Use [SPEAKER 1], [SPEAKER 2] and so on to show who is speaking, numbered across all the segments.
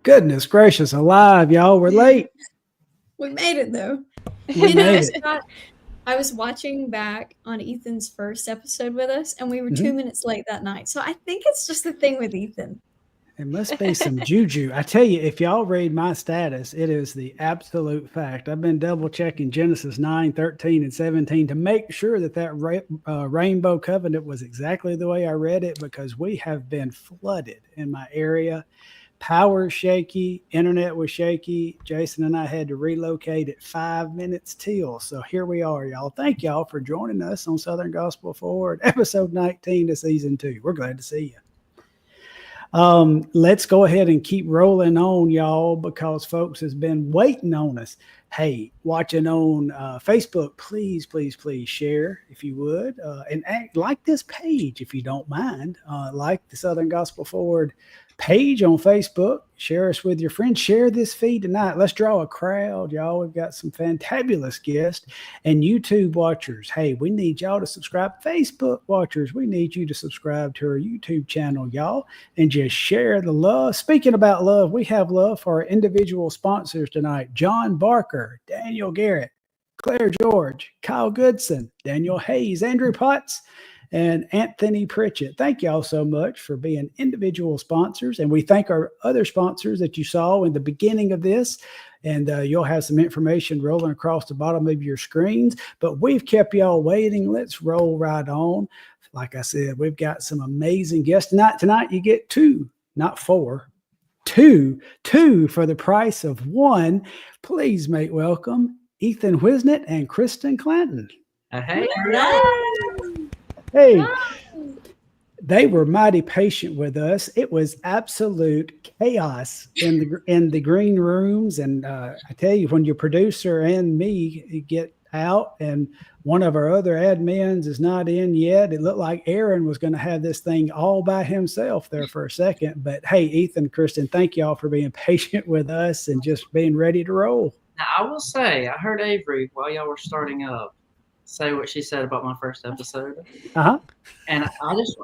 [SPEAKER 1] Goodness gracious alive, y'all. We're late.
[SPEAKER 2] We made it though.
[SPEAKER 1] We made it.
[SPEAKER 2] Scott, I was watching back on Ethan's first episode with us, and we were 2 minutes late that night. So I think it's just a thing with Ethan.
[SPEAKER 1] It must be some juju. I tell you, if y'all read my status, it is the absolute fact. I've been double checking Genesis 9, 13, and 17 to make sure that rainbow covenant was exactly the way I read it, because we have been flooded in my area. Power shaky, internet was shaky. Jason and I had to relocate at 5 minutes till. So here we are, y'all. Thank y'all for joining us on Southern Gospel Forward, episode 19 of season 2. We're glad to see you. Let's go ahead and keep rolling on, y'all, because folks has been waiting on us. Hey, watching on Facebook, please share if you would, and like this page if you don't mind. Like the Southern Gospel Forward page on Facebook. Share us with your friends. Share this feed tonight. Let's draw a crowd, y'all. We've got some fantabulous guests. And YouTube watchers, hey, we need y'all to subscribe. Facebook watchers, we need you to subscribe to our YouTube channel, y'all, and just share the love. Speaking about love, we have love for our individual sponsors tonight. John Barker, Daniel Garrett, Claire George, Kyle Goodson, Daniel Hayes, Andrew Potts, and Anthony Pritchett. Thank y'all so much for being individual sponsors. And we thank our other sponsors that you saw in the beginning of this. And you'll have some information rolling across the bottom of your screens. But we've kept y'all waiting. Let's roll right on. Like I said, we've got some amazing guests tonight. Tonight you get 2, not 4. 2 for the price of 1. Please make welcome Ethan Whisnant and Kristen Clanton.
[SPEAKER 3] Hey.
[SPEAKER 1] Hey, they were mighty patient with us. It was absolute chaos in the green rooms. And I tell you, when your producer and me get out and one of our other admins is not in yet, it looked like Aaron was going to have this thing all by himself there for a second. But hey, Ethan, Kristen, thank y'all for being patient with us and just being ready to roll.
[SPEAKER 3] Now, I will say, I heard Avery while y'all were starting up say what she said about my first episode. And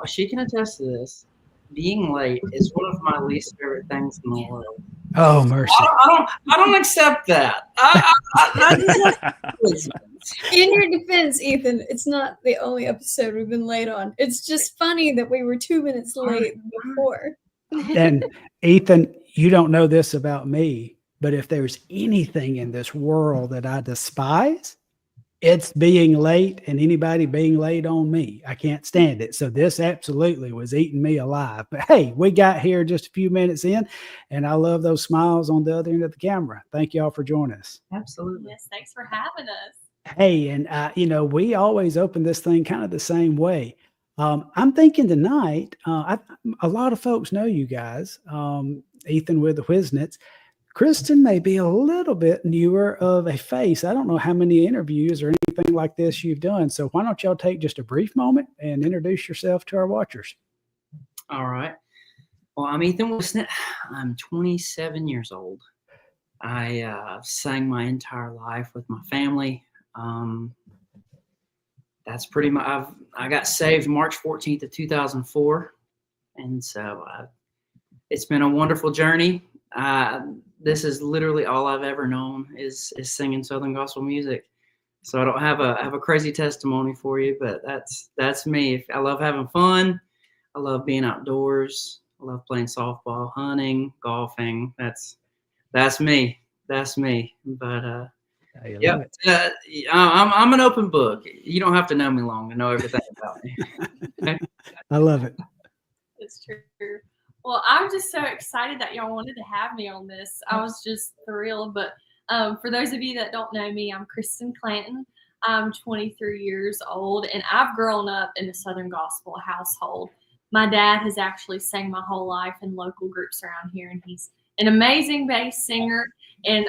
[SPEAKER 3] she can attest to this. Being late is one of my least favorite things in the world.
[SPEAKER 1] Oh, mercy.
[SPEAKER 3] I don't accept that.
[SPEAKER 2] In your defense, Ethan, it's not the only episode we've been late on. It's just funny that we were 2 minutes late before.
[SPEAKER 1] And Ethan, you don't know this about me, but if there's anything in this world that I despise, it's being late and anybody being late on me. I can't stand it. So this absolutely was eating me alive. But hey, we got here just a few minutes in, and I love those smiles on the other end of the camera. Thank y'all for joining us.
[SPEAKER 3] Absolutely.
[SPEAKER 4] Yes, thanks for having us.
[SPEAKER 1] Hey, and we always open this thing kind of the same way. I'm thinking tonight, a lot of folks know you guys, Ethan with the Whisnants. Kristen may be a little bit newer of a face. I don't know how many interviews or anything like this you've done. So why don't y'all take just a brief moment and introduce yourself to our watchers?
[SPEAKER 3] All right. Well, I'm Ethan Whisnant. I'm 27 years old. I sang my entire life with my family. That's pretty much. I got saved March 14th of 2004, and so it's been a wonderful journey. This is literally all I've ever known is singing Southern gospel music. So I don't have a crazy testimony for you, but that's me. I love having fun. I love being outdoors. I love playing softball, hunting, golfing. That's me. That's me. But yeah, I'm an open book. You don't have to know me long to know everything about me. Okay?
[SPEAKER 1] I love it.
[SPEAKER 4] It's true. Well, I'm just so excited that y'all wanted to have me on this. I was just thrilled. But for those of you that don't know me, I'm Kristen Clanton. I'm 23 years old, and I've grown up in a Southern gospel household. My dad has actually sang my whole life in local groups around here, and he's an amazing bass singer. And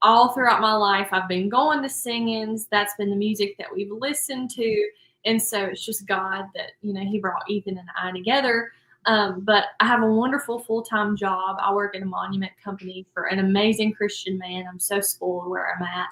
[SPEAKER 4] all throughout my life, I've been going to sing-ins. That's been the music that we've listened to. And so it's just God that, he brought Ethan and I together. But I have a wonderful full-time job. I work at a monument company for an amazing Christian man. I'm so spoiled where I'm at.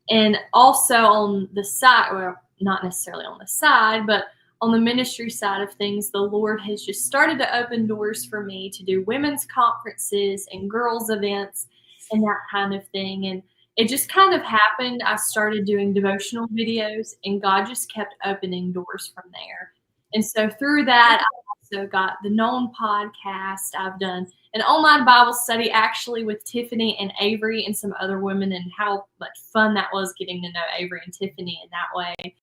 [SPEAKER 4] And also on the side, well, not necessarily on the side, but on the ministry side of things, the Lord has just started to open doors for me to do women's conferences and girls events and that kind of thing. And it just kind of happened. I started doing devotional videos, and God just kept opening doors from there. And so through that, I also got the Known podcast. I've done an online Bible study actually with Tiffany and Avery and some other women, and how much fun that was getting to know Avery and Tiffany in that way.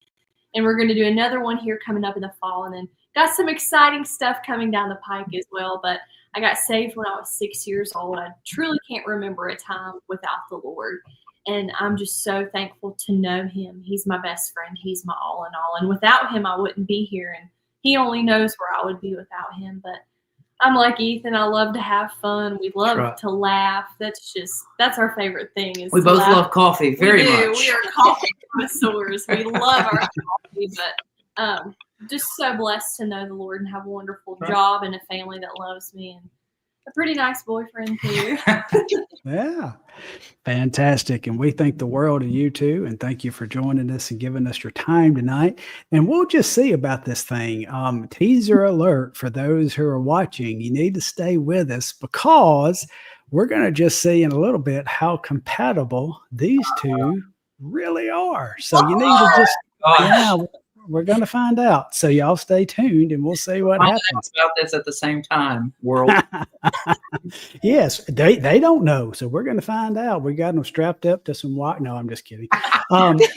[SPEAKER 4] And we're going to do another one here coming up in the fall, and then got some exciting stuff coming down the pike as well. But I got saved when I was 6 years old. I truly can't remember a time without the Lord. And I'm just so thankful to know him. He's my best friend. He's my all in all. And without him, I wouldn't be here. And he only knows where I would be without him. But I'm like Ethan. I love to have fun. We love to laugh. That's our favorite thing.
[SPEAKER 3] We both love coffee very much.
[SPEAKER 4] We are coffee connoisseurs. We love our coffee. But just so blessed to know the Lord and have a wonderful job and a family that loves me, and a pretty nice boyfriend too.
[SPEAKER 1] Yeah, fantastic. And we think the world of you too. And thank you for joining us and giving us your time tonight. And we'll just see about this thing. Teaser alert for those who are watching. You need to stay with us, because we're going to just see in a little bit how compatible these two really are. So you need to just, we're going to find out. So y'all stay tuned and we'll see what happens.
[SPEAKER 3] About this at the same time, world.
[SPEAKER 1] Yes, they don't know. So we're going to find out. We got them strapped up to some white. No, I'm just kidding.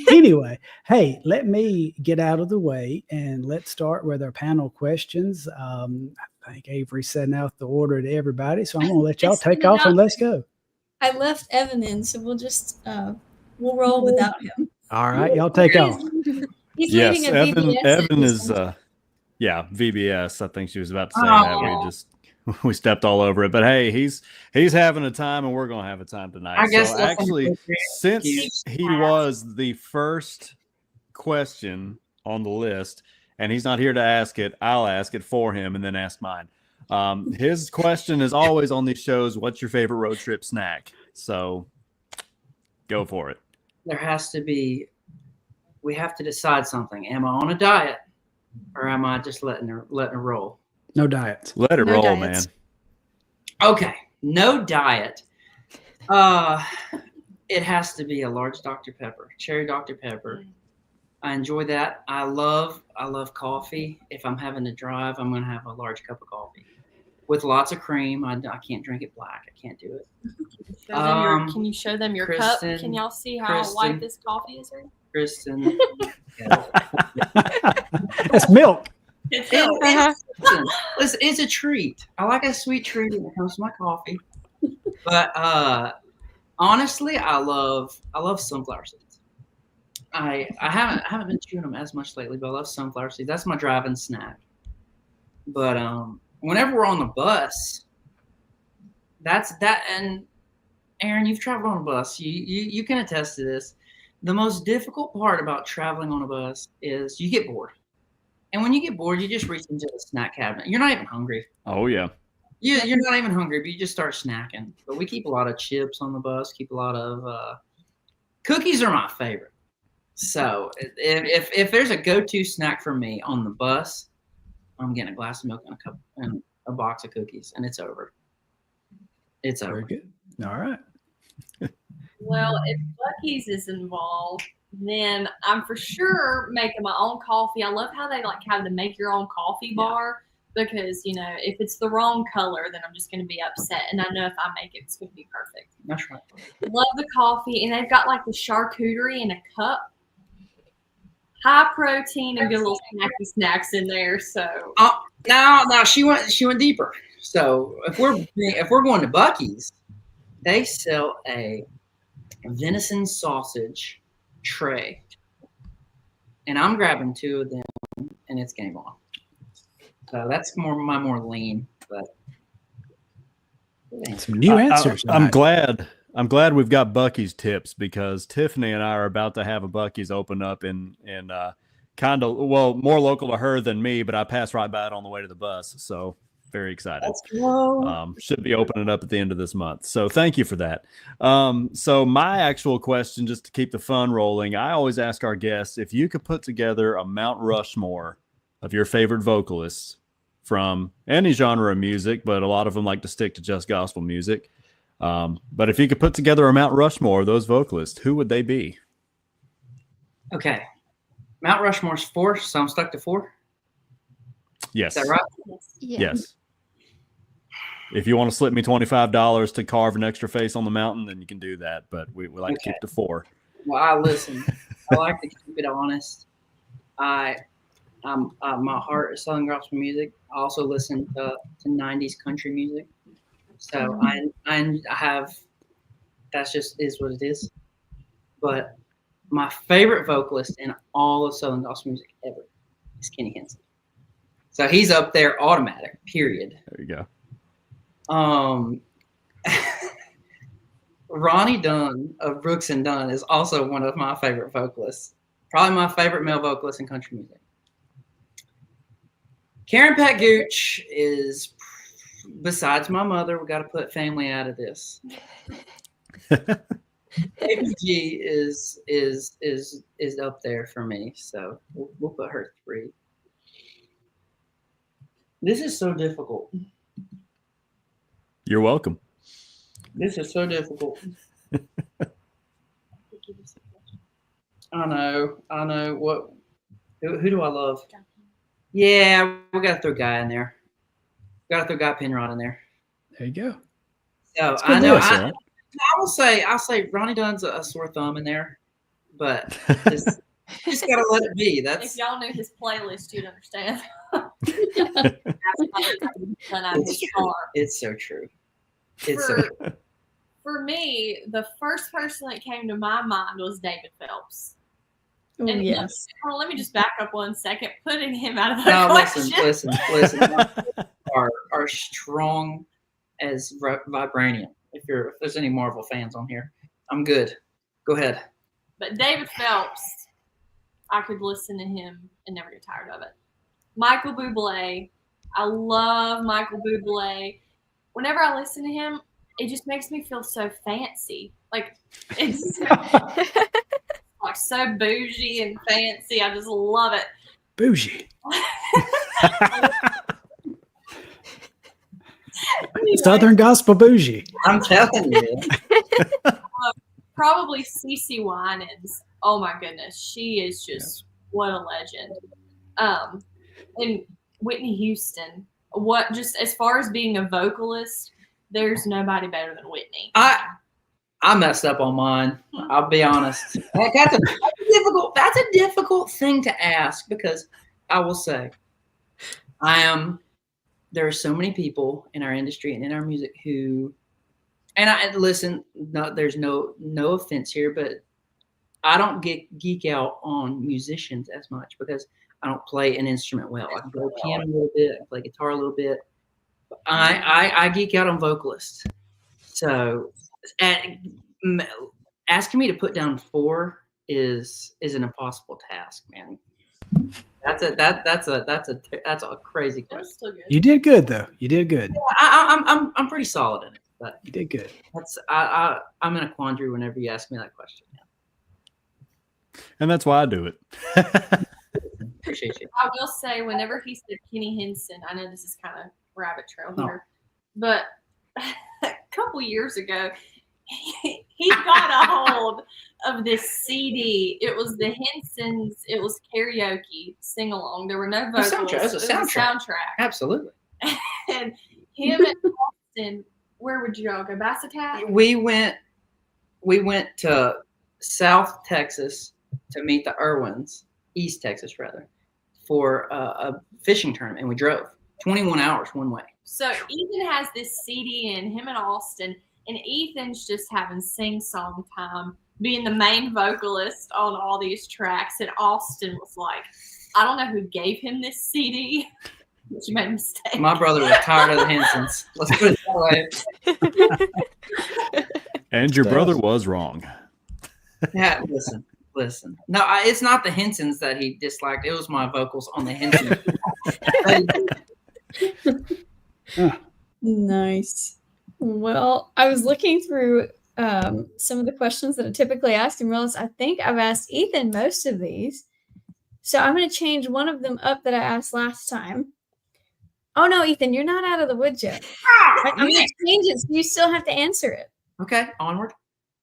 [SPEAKER 1] Anyway, hey, let me get out of the way and let's start with our panel questions. I think Avery's setting out the order to everybody. So I'm going to let y'all take off and let's go.
[SPEAKER 2] I left Evan in, so we'll just we'll roll without him.
[SPEAKER 1] All right, y'all take off.
[SPEAKER 2] He's
[SPEAKER 5] Yes,
[SPEAKER 2] leading a VBS
[SPEAKER 5] Evan is VBS. I think she was about to say that. We stepped all over it, but hey, he's having a time, and we're gonna have a time tonight.
[SPEAKER 3] I guess
[SPEAKER 5] so actually, since he was the first question on the list, and he's not here to ask it, I'll ask it for him, and then ask mine. His question is always on these shows: what's your favorite road trip snack? So, go for it.
[SPEAKER 3] There has to be. We have to decide something. Am I on a diet, or am I just letting her roll?
[SPEAKER 1] No diets.
[SPEAKER 5] Let it roll,
[SPEAKER 2] diets.
[SPEAKER 5] man.
[SPEAKER 3] Okay, no diet. It has to be a large Dr. Pepper, cherry Dr. Pepper. I enjoy that. I love coffee. If I'm having to drive, I'm going to have a large cup of coffee with lots of cream. I can't drink it black. I can't do it.
[SPEAKER 4] Can you show them your cup? Can y'all see how white this coffee is?
[SPEAKER 3] Kristen.
[SPEAKER 1] That's milk.
[SPEAKER 3] It's a treat. I like a sweet treat when it comes to my coffee. But honestly, I love sunflower seeds. I haven't been chewing them as much lately, but I love sunflower seeds. That's my driving snack. But whenever we're on the bus, that's that. And Aaron, you've traveled on a bus. You can attest to this. The most difficult part about traveling on a bus is you get bored. And when you get bored, you just reach into the snack cabinet. You're not even hungry.
[SPEAKER 5] Oh, yeah.
[SPEAKER 3] You're not even hungry, but you just start snacking. But we keep a lot of chips on the bus, keep a lot of cookies are my favorite. So if there's a go-to snack for me on the bus, I'm getting a glass of milk and a box of cookies, and it's over. It's over.
[SPEAKER 1] Very good. All right.
[SPEAKER 4] Well, if Buc-ee's is involved, then I'm for sure making my own coffee. I love how they have to make your own coffee bar, because if it's the wrong color, then I'm just going to be upset. And I know if I make it, it's going to be perfect.
[SPEAKER 3] That's right.
[SPEAKER 4] Love the coffee, and they've got the charcuterie in a cup. High protein and good little snacky snacks in there. So
[SPEAKER 3] now she went deeper. So if we're going to Buc-ee's, they sell a venison sausage tray, and I'm grabbing 2 of them, and it's game on. So that's more lean, but
[SPEAKER 1] some new answers.
[SPEAKER 5] I'm glad we've got Buc-ee's tips, because Tiffany and I are about to have a Buc-ee's open up in kind of, more local to her than me, but I passed right by it on the way to the bus. So very excited. Should be opening up at the end of this month. So thank you for that. So my actual question, just to keep the fun rolling, I always ask our guests, if you could put together a Mount Rushmore of your favorite vocalists from any genre of music, but a lot of them like to stick to just gospel music. But if you could put together a Mount Rushmore of those vocalists, who would they be?
[SPEAKER 3] Okay. Mount Rushmore's 4, so I'm stuck to 4.
[SPEAKER 5] Yes.
[SPEAKER 3] Is that right?
[SPEAKER 5] Yes. If you want to slip me $25 to carve an extra face on the mountain, then you can do that. But we like to keep to 4.
[SPEAKER 3] Well, I listen. I like to keep it honest. My heart is Southern gospel music. I also listen to 90s country music. So I have, that's just is what it is. But my favorite vocalist in all of Southern gospel music ever is Kenny Henson. So he's up there automatic, period.
[SPEAKER 5] There you go.
[SPEAKER 3] Ronnie Dunn of Brooks and Dunn is also one of my favorite vocalists. Probably my favorite male vocalist in country music. Karen Pat Gooch is, besides my mother, we got to put family out of this. APG is up there for me, so we'll put her 3. This is so difficult.
[SPEAKER 5] You're welcome.
[SPEAKER 3] This is so difficult. I know. What? Who do I love? Yeah, we got to throw Guy in there. Got to throw Guy Penrod in there.
[SPEAKER 1] There you go.
[SPEAKER 3] So
[SPEAKER 1] It's a good
[SPEAKER 3] I know.
[SPEAKER 1] list,
[SPEAKER 3] I will say Ronnie Dunn's a sore thumb in there, but just gotta let it be.
[SPEAKER 4] If y'all knew his playlist, you'd understand.
[SPEAKER 3] It's so true.
[SPEAKER 4] For me, the first person that came to my mind was David Phelps.
[SPEAKER 2] Oh,
[SPEAKER 4] And
[SPEAKER 2] yes.
[SPEAKER 4] let me just back up 1 second, putting him out of the
[SPEAKER 3] No,
[SPEAKER 4] question.
[SPEAKER 3] listen. are strong as vibranium. If there's any Marvel fans on here, I'm good. Go ahead.
[SPEAKER 4] But David Phelps, I could listen to him and never get tired of it. Michael Bublé, I love Michael Bublé. Whenever I listen to him, it just makes me feel so fancy. Like it's like so bougie and fancy. I just love it.
[SPEAKER 1] Bougie. Southern gospel bougie.
[SPEAKER 3] I'm telling you.
[SPEAKER 4] Probably CeCe Winans. Oh my goodness, she is just what a legend. And Whitney Houston. What just as far as being a vocalist, there's nobody better than Whitney.
[SPEAKER 3] I messed up on mine. I'll be honest. That's a difficult thing to ask because I will say there are so many people in our industry and in our music who, and I listen, there's no offense here, but I don't geek out on musicians as much because I don't play an instrument well. I can play piano a little bit, I can play guitar a little bit. I geek out on vocalists. So asking me to put down 4 is an impossible task, man. That's a crazy question.
[SPEAKER 4] Still good.
[SPEAKER 1] You did good though. You did good.
[SPEAKER 3] I'm pretty solid in it, but
[SPEAKER 1] You did good.
[SPEAKER 3] I'm in a quandary whenever you ask me that question.
[SPEAKER 5] And that's why I do it.
[SPEAKER 3] Appreciate you.
[SPEAKER 4] I will say, whenever he said Kenny Henson, I know this is kind of rabbit trail here, but a couple years ago, he got a hold of this CD. It was the Hensons. It was karaoke sing along. There were no vocals.
[SPEAKER 3] It was a soundtrack. Absolutely.
[SPEAKER 4] And him and Austin. Where would you all go? Bassetat?
[SPEAKER 3] We went to South Texas to meet the Irwins, East Texas rather, for a fishing tournament, and we drove 21 hours one way.
[SPEAKER 4] So Ethan has this CD in him and Austin, and Ethan's just having sing-song time, being the main vocalist on all these tracks. And Austin was like, I don't know who gave him this CD, but you made a mistake.
[SPEAKER 3] My brother was tired of the Hensons. Let's put it that way.
[SPEAKER 5] And your brother was wrong.
[SPEAKER 3] Yeah, listen. No, it's not the Hensons that he disliked. It was my vocals on the Hensons.
[SPEAKER 2] Nice. Well, I was looking through some of the questions that I typically ask and realized I think I've asked Ethan most of these. So I'm going to change one of them up that I asked last time. Oh no, Ethan, you're not out of the woods yet. I'm going to change it so you still have to answer it.
[SPEAKER 3] Okay, onward.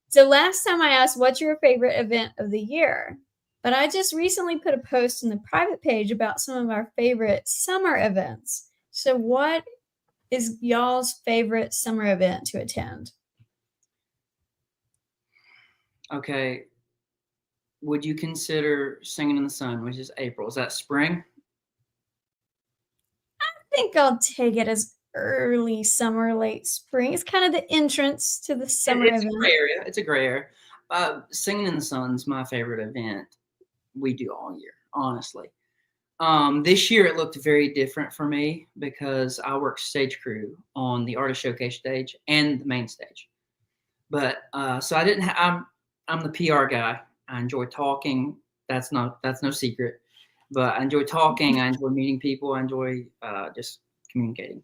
[SPEAKER 2] So last time I asked, what's your favorite event of the year? But I just recently put a post in the private page about some of our favorite summer events. So what is y'all's favorite summer event to attend?
[SPEAKER 3] Okay. Would you consider Singing in the Sun, which is April? Is that spring?
[SPEAKER 2] I think I'll take it as early summer, late spring. It's kind of the entrance to the summer
[SPEAKER 3] It's
[SPEAKER 2] event.
[SPEAKER 3] a gray area. It's a gray area. Singing in the Sun is my favorite event we do all year, honestly. This year it looked very different for me because I work stage crew on the artist showcase stage and the main stage. But so I didn't. I'm the PR guy. I enjoy talking. That's no secret. But I enjoy talking. I enjoy meeting people. I enjoy just communicating.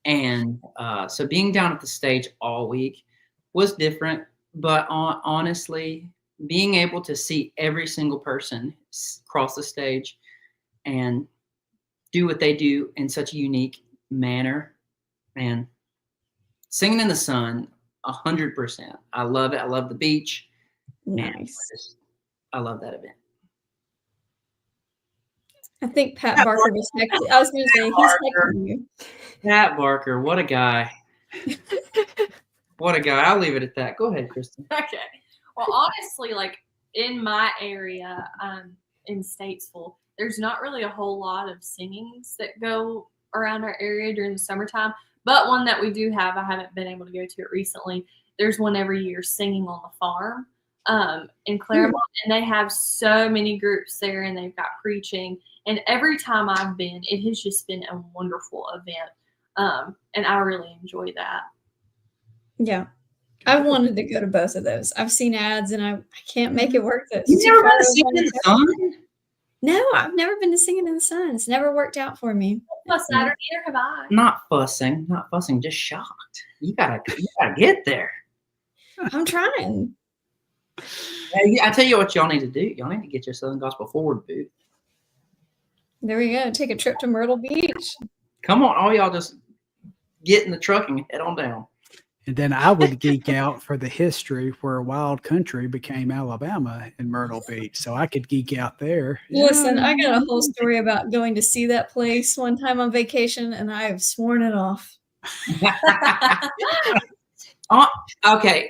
[SPEAKER 3] And so being down at the stage all week was different. But honestly, being able to see every single person cross the stage and do what they do in such a unique manner, and Singing in the Sun, 100%. I love it. I love the beach.
[SPEAKER 2] Nice.
[SPEAKER 3] I love that event.
[SPEAKER 2] I think Pat Barker was hectic. I was going to say, he's hectic you.
[SPEAKER 3] Pat Barker, what a guy. What a guy. I'll leave it at that. Go ahead, Kristen.
[SPEAKER 4] Okay. Well, honestly, like in my area, in Statesville, there's not really a whole lot of singings that go around our area during the summertime. But one that we do have, I haven't been able to go to it recently. There's one every year, Singing on the Farm in Claremont. And they have so many groups there, and they've got preaching. And every time I've been, it has just been a wonderful event. And I really enjoy that.
[SPEAKER 2] Yeah. I've wanted to go to both of those. I've seen ads, and I can't make it work.
[SPEAKER 3] You've never been to Singing in the Sun?
[SPEAKER 2] No, I've never been to Singing in the Sun. It's never worked out for me.
[SPEAKER 4] Well, Saturday, neither have I.
[SPEAKER 3] Not fussing, just shocked. You gotta get there.
[SPEAKER 2] I'm trying.
[SPEAKER 3] I tell you what y'all need to do. Y'all need to get your Southern Gospel Forward booth.
[SPEAKER 2] There we go. Take a trip to Myrtle Beach.
[SPEAKER 3] Come on, all y'all just get in the truck and head on down.
[SPEAKER 1] And then I would geek out for the history where Wild Country became Alabama in Myrtle Beach. So I could geek out there.
[SPEAKER 2] Listen, I got a whole story about going to see that place one time on vacation, and I have sworn it off.
[SPEAKER 3] Okay,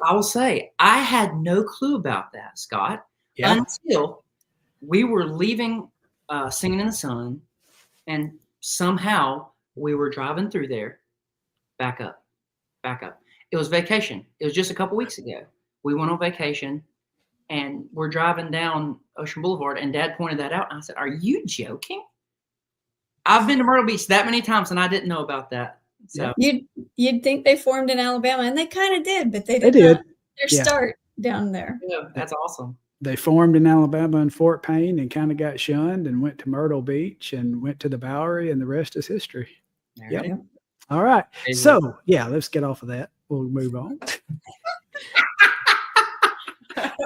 [SPEAKER 3] I will say I had no clue about that, Scott, until we were leaving Singing in the Sun, and somehow we were driving through there. Back up. It was vacation. It was just a couple weeks ago. We went on vacation, and we're driving down Ocean Boulevard, and Dad pointed that out, and I said, "Are you joking? I've been to Myrtle Beach that many times, and I didn't know about that." So
[SPEAKER 2] you'd think they formed in Alabama, and they kind of did, but they did not their start down there.
[SPEAKER 3] Yeah, that's awesome.
[SPEAKER 1] They formed in Alabama in Fort Payne and kind of got shunned and went to Myrtle Beach and went to the Bowery, and the rest is history.
[SPEAKER 3] Yep.
[SPEAKER 1] All right. So, let's get off of that. We'll move on.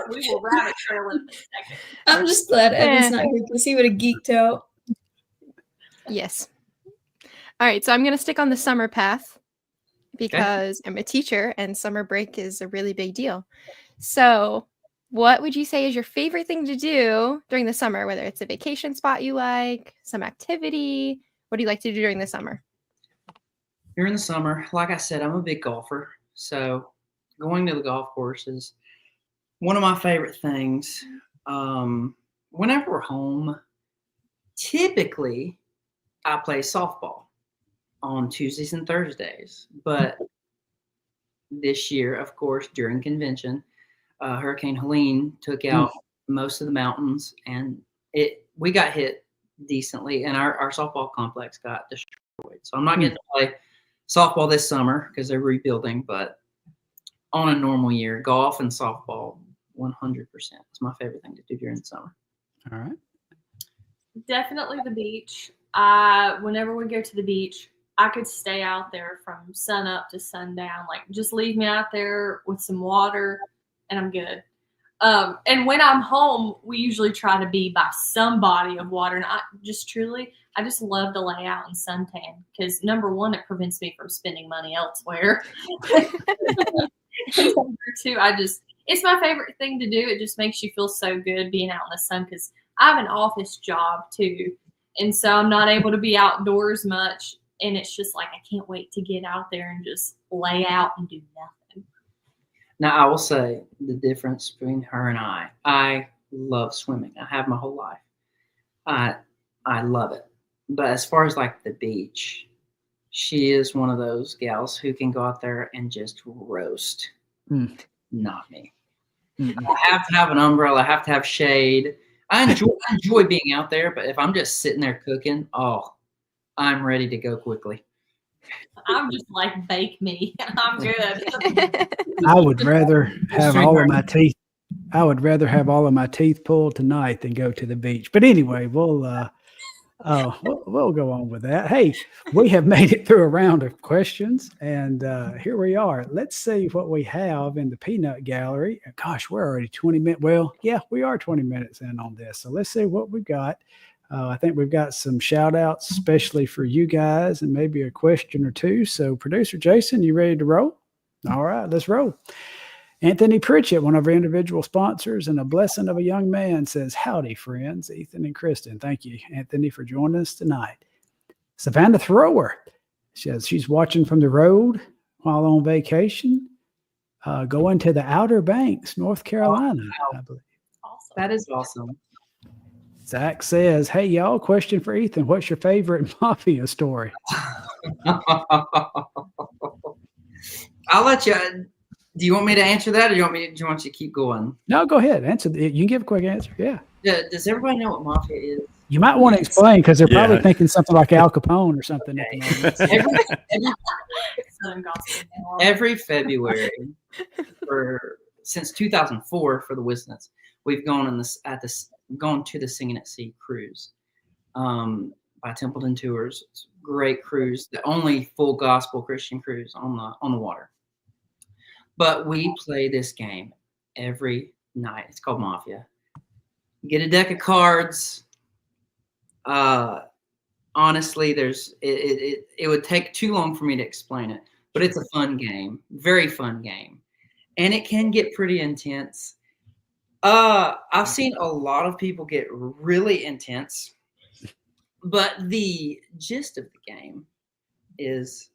[SPEAKER 4] We will rabbit trail in a second.
[SPEAKER 2] I'm just glad Evan's not here because he would have geeked out.
[SPEAKER 6] Yes. All right. So I'm going to stick on the summer path because I'm a teacher and summer break is a really big deal. So what would you say is your favorite thing to do during the summer, whether it's a vacation spot you like, some activity? What do you like to do during the summer?
[SPEAKER 3] During the summer, like I said, I'm a big golfer. So going to the golf course is one of my favorite things. Whenever we're home, typically I play softball on Tuesdays and Thursdays. But this year, of course, during convention, Hurricane Helene took out most of the mountains, and we got hit decently, and our softball complex got destroyed. So I'm not getting to play softball this summer because they're rebuilding, but on a normal year, golf and softball, 100%. It's my favorite thing to do during the summer.
[SPEAKER 1] All right.
[SPEAKER 4] Definitely the beach. Whenever we go to the beach, I could stay out there from sun up to sundown. Like, just leave me out there with some water, and I'm good. And when I'm home, we usually try to be by some body of water. And I just love to lay out and suntan because number one, it prevents me from spending money elsewhere. And number two, it's my favorite thing to do. It just makes you feel so good being out in the sun because I have an office job too. And so I'm not able to be outdoors much. And it's just like, I can't wait to get out there and just lay out and do nothing.
[SPEAKER 3] Now, I will say the difference between her and I love swimming. I have my whole life. I love it. But as far as like the beach, she is one of those gals who can go out there and just roast. Not me. I have to have an umbrella. I have to have shade. I enjoy being out there, but if I'm just sitting there cooking, I'm ready to go quickly.
[SPEAKER 4] I'm just like, bake me. I'm good.
[SPEAKER 1] I would rather have all of my teeth. I would rather have all of my teeth pulled tonight than go to the beach. But anyway, we'll go on with that. Hey, we have made it through a round of questions, and here we are. Let's see what we have in the peanut gallery. Gosh, we're already 20 minutes. Well, yeah, we are 20 minutes in on this. So let's see what we've got. I think we've got some shout outs, especially for you guys, and maybe a question or two. So producer Jason, you ready to roll? All right, let's roll. Anthony Pritchett, one of our individual sponsors and a blessing of a young man, says, howdy, friends, Ethan and Kristen. Thank you, Anthony, for joining us tonight. Savannah Thrower says she's watching from the road while on vacation, going to the Outer Banks, North Carolina, I believe.
[SPEAKER 4] Awesome.
[SPEAKER 3] That is awesome.
[SPEAKER 1] Zach says, hey, y'all, question for Ethan. What's your favorite mafia story?
[SPEAKER 3] I'll let you. Do you want me to answer that, or do you want you to keep going?
[SPEAKER 1] No, go ahead. Answer. You can give a quick answer. Yeah.
[SPEAKER 3] Does everybody know what mafia is?
[SPEAKER 1] You might want to explain because they're probably thinking something like Al Capone or something.
[SPEAKER 3] Okay. Every February since 2004 for the Whisnants, we've gone gone to the Singing at Sea cruise by Templeton Tours. It's a great cruise, the only full gospel Christian cruise on the water. But we play this game every night. It's called Mafia. You get a deck of cards. Honestly, it would take too long for me to explain it, but it's a fun game, very fun game, and it can get pretty intense. I've seen a lot of people get really intense, but the gist of the game is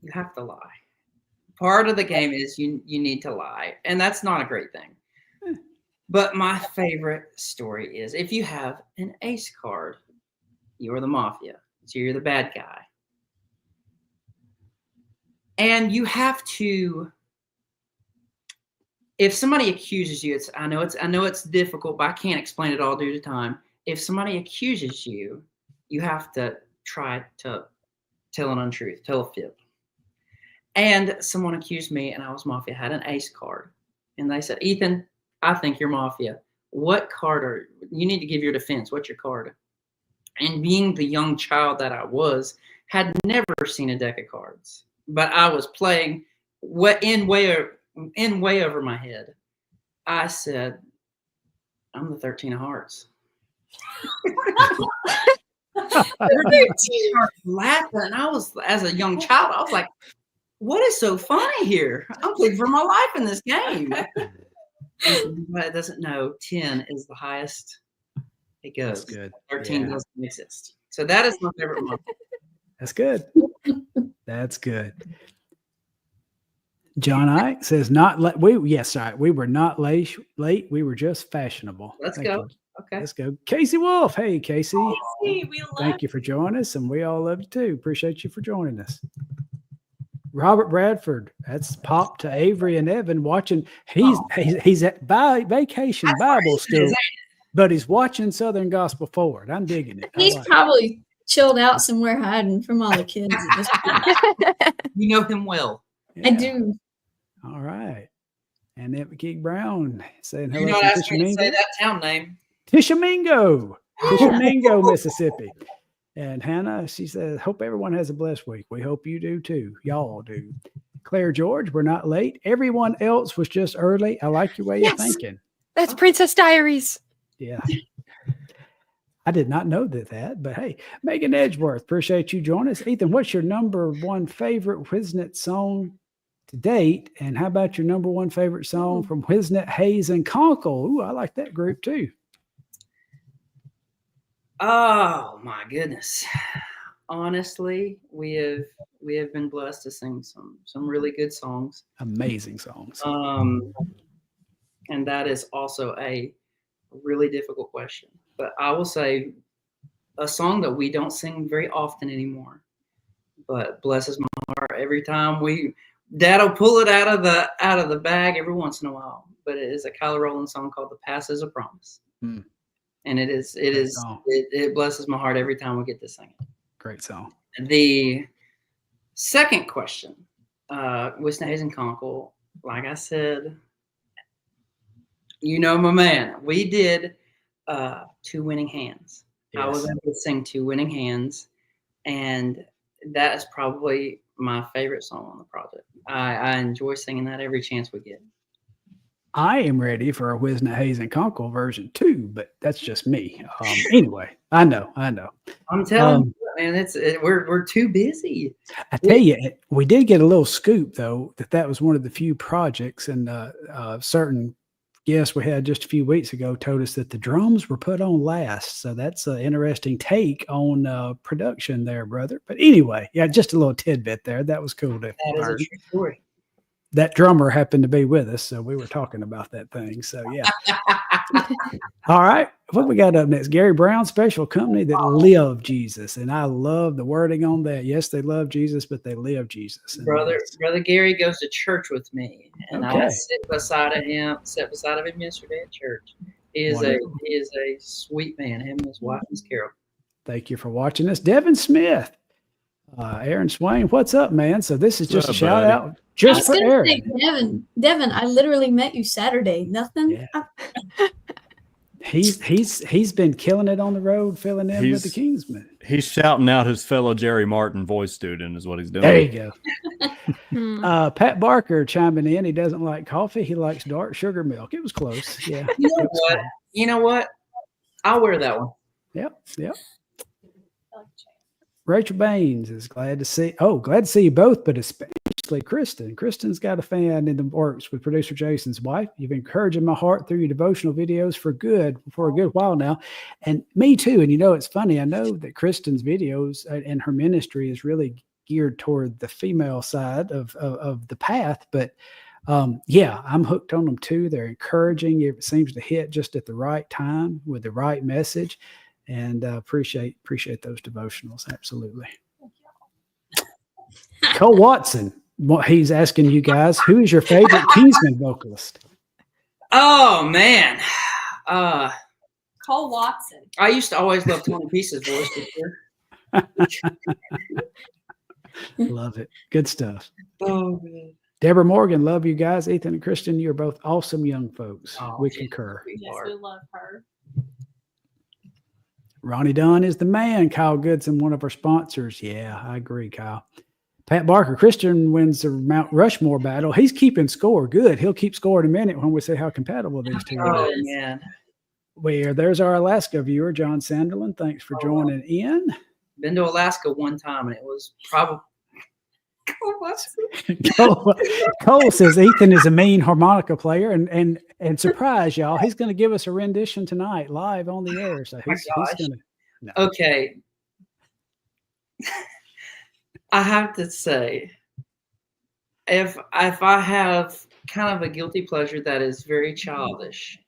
[SPEAKER 3] you have to lie. Part of the game is you need to lie, and that's not a great thing. But my favorite story is if you have an ace card, you're the mafia, so you're the bad guy. And you have to, if somebody accuses you, I know it's difficult, but I can't explain it all due to time. If somebody accuses you, you have to try to tell an untruth, tell a fib. And someone accused me, and I was mafia, had an ace card. And they said, Ethan, I think you're mafia. What card you need to give your defense? What's your card? And being the young child that I was, had never seen a deck of cards. But I was playing in way over my head. I said, I'm the 13 of hearts. Laughing. And I was, as a young child, I was like, what is so funny here? I'm playing for my life in this game. Anybody doesn't know, 10 is the highest it goes.
[SPEAKER 5] That's good.
[SPEAKER 3] 13 doesn't exist. So that is my favorite month.
[SPEAKER 1] That's good. That's good. John Ike says, we were not late. We were just fashionable.
[SPEAKER 3] Let's go. Okay.
[SPEAKER 1] Let's go. Casey Wolf. Hey, Casey.
[SPEAKER 4] Thank
[SPEAKER 1] you for joining us, and we all love you too. Appreciate you for joining us. Robert Bradford. That's Pop to Avery and Evan watching. He's at vacation Bible school, but he's watching Southern Gospel Forward. I'm digging it.
[SPEAKER 2] He's probably chilled out somewhere hiding from all the kids at this point.
[SPEAKER 3] You know him well.
[SPEAKER 2] Yeah. I do.
[SPEAKER 1] All right. And Evan Keek Brown saying hello.
[SPEAKER 3] You're not asking me to say that town name.
[SPEAKER 1] Tishomingo, Mississippi. And Hannah, she says, hope everyone has a blessed week. We hope you do too. Y'all do. Claire George, we're not late. Everyone else was just early. I like your way of thinking.
[SPEAKER 6] That's Princess Diaries.
[SPEAKER 1] Yeah. I did not know that, but hey, Megan Edgeworth, appreciate you joining us. Ethan, what's your number one favorite Whisnant song to date? And how about your number one favorite song from Whisnant, Hayes, and Conkle? Ooh, I like that group too.
[SPEAKER 3] Oh my goodness. Honestly, we have been blessed to sing some really good songs.
[SPEAKER 1] Amazing songs.
[SPEAKER 3] And that is also a really difficult question. But I will say a song that we don't sing very often anymore, but blesses my heart every time Dad'll pull it out of the bag every once in a while. But it is a Kyla Rowland song called "The Past Is a Promise," and it blesses my heart every time we get to sing it.
[SPEAKER 1] Great song.
[SPEAKER 3] The second question, Whisnant, Hayes, and Conkle, like I said, my man. We did Two Winning Hands. Yes. I was able to sing Two Winning Hands, and that is probably my favorite song on the project. I enjoy singing that every chance we get.
[SPEAKER 1] I am ready for a Whisnant, Hayes, and Conkle version too, but that's just me. Anyway, I know.
[SPEAKER 3] I'm telling you, man, we're too busy.
[SPEAKER 1] I tell you, we did get a little scoop though that was one of the few projects, and certain guest we had just a few weeks ago told us that the drums were put on last. So that's an interesting take on production there, brother. But anyway, yeah, just a little tidbit there. That was cool to
[SPEAKER 3] That
[SPEAKER 1] learn.
[SPEAKER 3] is a true story.
[SPEAKER 1] That drummer happened to be with us, so we were talking about that thing. So yeah. All right. What we got up next? Gary Brown Special Company that live Jesus. And I love the wording on that. Yes, they love Jesus, but they live Jesus. And
[SPEAKER 3] Brother Gary goes to church with me, and I sat beside of him yesterday at church. He is a sweet man. Him and his wife, Miss Carol.
[SPEAKER 1] Thank you for watching us. Devin Smith. Aaron Swain, what's up, man? So this is just a shout out just for Aaron.
[SPEAKER 2] Say, Devin, I literally met you Saturday. Nothing.
[SPEAKER 1] Yeah. He's been killing it on the road, filling in with the Kingsmen.
[SPEAKER 5] He's shouting out his fellow Jerry Martin voice student is what he's doing.
[SPEAKER 1] There you go. Pat Barker chiming in. He doesn't like coffee. He likes dark sugar milk. It was close. Yeah.
[SPEAKER 3] You know what? I'll wear that one.
[SPEAKER 1] Yep. Rachel Baines is glad to see you both, but especially Kristen. Kristen's got a fan in the works with producer Jason's wife. You've been encouraging my heart through your devotional videos for a good while now. And me too. And it's funny. I know that Kristen's videos and her ministry is really geared toward the female side of the path. But I'm hooked on them too. They're encouraging. It seems to hit just at the right time with the right message. And appreciate those devotionals. Absolutely. Cole Watson, he's asking you guys, who is your favorite Kingsman vocalist?
[SPEAKER 3] Oh man,
[SPEAKER 4] Cole Watson.
[SPEAKER 3] I used to always love Tony Peace's voice. For sure.
[SPEAKER 1] Love it. Good stuff.
[SPEAKER 3] Oh man.
[SPEAKER 1] Deborah Morgan, love you guys. Ethan and Kristen, you're both awesome young folks. We concur.
[SPEAKER 4] Yes, we love her.
[SPEAKER 1] Ronnie Dunn is the man. Kyle Goodson, one of our sponsors. Yeah, I agree, Kyle. Pat Barker, Christian wins the Mount Rushmore battle. He's keeping score. Good. He'll keep score in a minute when we say how compatible these two are.
[SPEAKER 3] Oh, man.
[SPEAKER 1] There's our Alaska viewer, John Sanderlin. Thanks for joining in.
[SPEAKER 3] Been to Alaska one time, and it was probably...
[SPEAKER 1] Cole says Ethan is a mean harmonica player, and surprise y'all, he's going to give us a rendition tonight live on the air. So he's going to. No.
[SPEAKER 3] Okay, I have to say, if I have kind of a guilty pleasure that is very childish,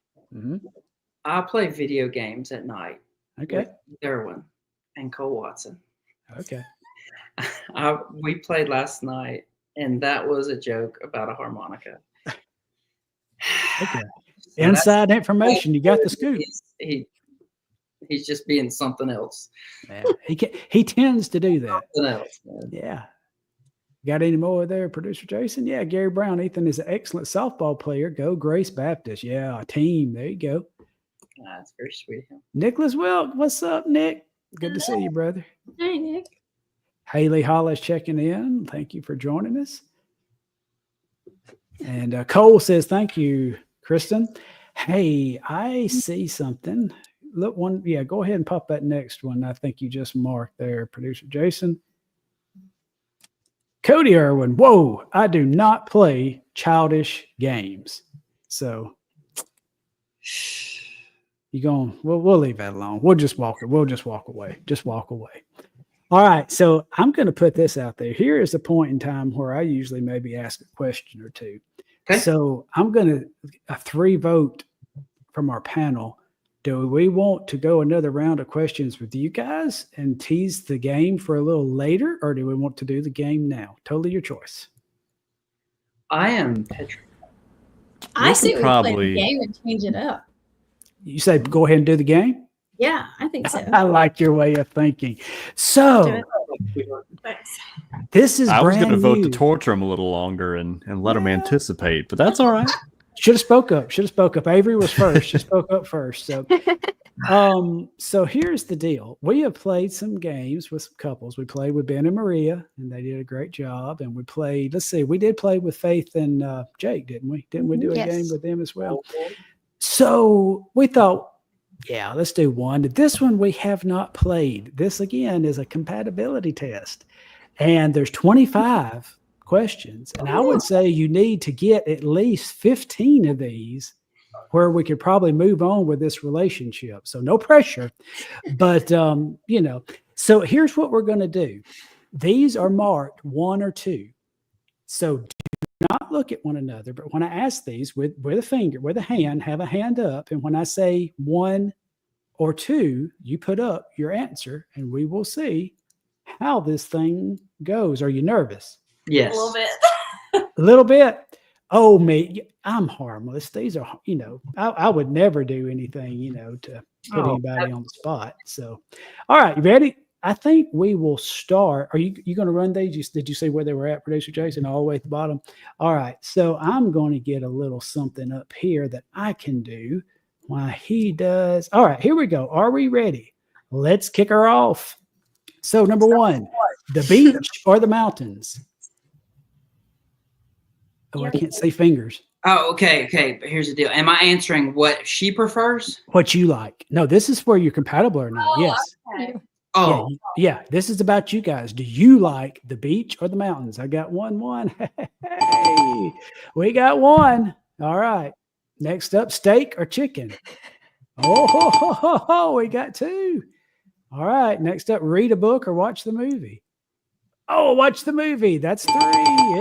[SPEAKER 3] I play video games at night.
[SPEAKER 1] Okay,
[SPEAKER 3] with Derwin and Cole Watson.
[SPEAKER 1] Okay.
[SPEAKER 3] We played last night, and that was a joke about a harmonica.
[SPEAKER 1] Okay. So inside information. You got the scoop.
[SPEAKER 3] He's just being something else.
[SPEAKER 1] Man, he tends to do that.
[SPEAKER 3] Something else, man.
[SPEAKER 1] Yeah. Got any more there, producer Jason? Yeah, Gary Brown. Ethan is an excellent softball player. Go Grace Baptist. Yeah, a team. There you go.
[SPEAKER 3] That's very sweet.
[SPEAKER 1] Nicholas Wilk, what's up, Nick? Good to see you, brother.
[SPEAKER 2] Hey, Nick.
[SPEAKER 1] Haley Hollis checking in. Thank you for joining us. And Cole says, thank you, Kristen. Hey, I see something. Look, one, yeah, go ahead and pop that next one. I think you just marked there, producer Jason. Cody Irwin, whoa, I do not play childish games. So you going, we'll leave that alone. We'll just walk away. Just walk away. All right. So I'm going to put this out there. Here is a point in time where I usually maybe ask a question or two.
[SPEAKER 3] Okay.
[SPEAKER 1] So I'm going to a 3-vote from our panel. Do we want to go another round of questions with you guys and tease the game for a little later, or do we want to do the game now? Totally your choice.
[SPEAKER 3] I am petrified.
[SPEAKER 2] I say we play
[SPEAKER 5] probably-
[SPEAKER 2] the game and change it up.
[SPEAKER 1] You say go ahead and do the game?
[SPEAKER 2] Yeah, I think so.
[SPEAKER 1] I like your way of thinking. So
[SPEAKER 4] Thanks.
[SPEAKER 1] this is
[SPEAKER 5] I was
[SPEAKER 1] brand
[SPEAKER 5] going to vote to
[SPEAKER 1] new.
[SPEAKER 5] torture them a little longer and let them anticipate, but that's all right.
[SPEAKER 1] Should have spoke up. Avery was first. She spoke up first. So here's the deal. We have played some games with some couples. We played with Ben and Maria, and they did a great job. And we played, we did play with Faith and Jake, didn't we? Didn't we do a game with them as well? So we thought, yeah, let's do one. This one we have not played. This, again, is a compatibility test. And there's 25 questions. And I would say you need to get at least 15 of these where we could probably move on with this relationship. So no pressure. But, so here's what we're going to do. These are marked 1 or 2. So do not look at one another. But when I ask these with a finger, with a hand, have a hand up. And when I say 1 or 2, you put up your answer and we will see how this thing goes. Are you nervous?
[SPEAKER 3] Yes.
[SPEAKER 4] A little bit.
[SPEAKER 1] A little bit. Oh, me, I'm harmless. These are, I would never do anything, to put anybody on the spot. So, all right, you ready? I think we will start. Are you going to run these? Did you see where they were at, producer Jason, all the way at the bottom? All right. So I'm going to get a little something up here that I can do while he does. All right, here we go. Are we ready? Let's kick her off. So number 1, the beach or the mountains? Oh, I can't see fingers.
[SPEAKER 3] Oh, okay. But here's the deal. Am I answering what she prefers?
[SPEAKER 1] What you like? No, this is where you're compatible or not.
[SPEAKER 4] Oh,
[SPEAKER 1] Yes.
[SPEAKER 4] Okay.
[SPEAKER 3] Oh,
[SPEAKER 1] Yeah. This is about you guys. Do you like the beach or the mountains? I got one. Hey, we got one. All right. Next up, steak or chicken? Oh, we got 2. All right. Next up, read a book or watch the movie? Oh, watch the movie. That's 3.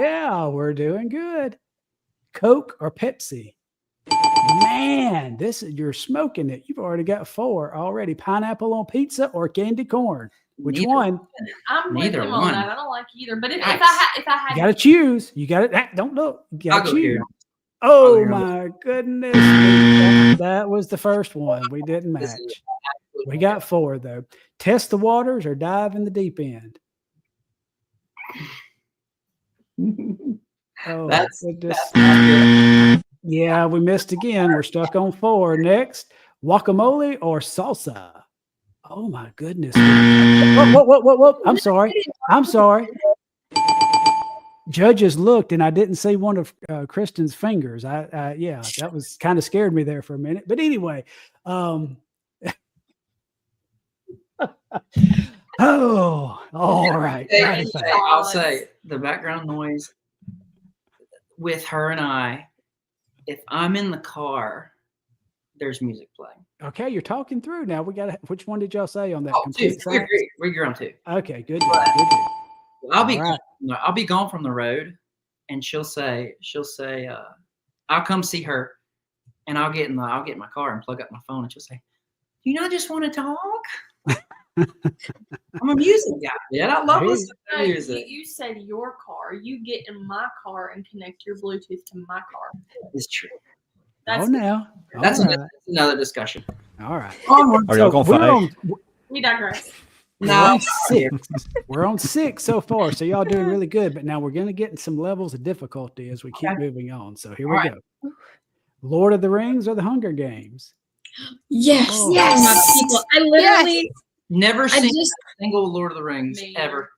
[SPEAKER 1] Yeah, we're doing good. Coke or Pepsi? Man, you're smoking it. You've already got 4 already. Pineapple on pizza or candy corn? Which
[SPEAKER 3] Neither.
[SPEAKER 1] one?
[SPEAKER 4] I'm with
[SPEAKER 3] Neither
[SPEAKER 4] him
[SPEAKER 3] one.
[SPEAKER 4] on that. I don't like either. But if
[SPEAKER 3] Nice.
[SPEAKER 4] I had
[SPEAKER 1] You got to choose. You got to don't look. You
[SPEAKER 3] I'll
[SPEAKER 1] got to
[SPEAKER 3] go
[SPEAKER 1] choose.
[SPEAKER 3] here.
[SPEAKER 1] Oh
[SPEAKER 3] I'll go
[SPEAKER 1] my goodness. That was the first one. We didn't
[SPEAKER 3] This
[SPEAKER 1] match.
[SPEAKER 3] is
[SPEAKER 1] We got 4 though. Test the waters or dive in the deep end? Oh,
[SPEAKER 3] That's
[SPEAKER 1] goodness.
[SPEAKER 3] not good.
[SPEAKER 1] Yeah, we missed again. We're stuck on 4. Next, guacamole or salsa? Oh my goodness. Whoa. I'm sorry. Judges looked and I didn't see one of Kristen's fingers. Yeah, that was kind of scared me there for a minute. But anyway, oh, all right.
[SPEAKER 3] I'll say the background noise with her and I, if I'm in the car, there's music playing.
[SPEAKER 1] Okay, you're talking through now. Which one did y'all say on that?
[SPEAKER 3] Oh,
[SPEAKER 1] Complete
[SPEAKER 3] 2.
[SPEAKER 1] silence?
[SPEAKER 3] We're on 2.
[SPEAKER 1] Okay, good deal. Good deal.
[SPEAKER 3] I'll be
[SPEAKER 1] All right.
[SPEAKER 3] I'll be gone from the road, and she'll say, I'll come see her, and I'll get in my car and plug up my phone, and she'll say, "Do you not just want to talk?" I'm a music guy, man. I love listening to music.
[SPEAKER 4] You said your car. You get in my car and connect your Bluetooth to my car.
[SPEAKER 3] It's true.
[SPEAKER 4] That's
[SPEAKER 1] now.
[SPEAKER 3] That's
[SPEAKER 1] All right.
[SPEAKER 3] another discussion.
[SPEAKER 1] All right.
[SPEAKER 5] Are y'all going to fight?
[SPEAKER 4] we digress.
[SPEAKER 1] We're on 6. We're on 6 so far. So y'all doing really good. But now we're going to get in some levels of difficulty as we keep moving on. So here we go. Lord of the Rings or the Hunger Games?
[SPEAKER 2] Yes.
[SPEAKER 1] Oh.
[SPEAKER 2] Yes. My people. I literally,
[SPEAKER 3] Never seen
[SPEAKER 2] just-
[SPEAKER 3] a single Lord of the Rings
[SPEAKER 4] Me
[SPEAKER 3] ever.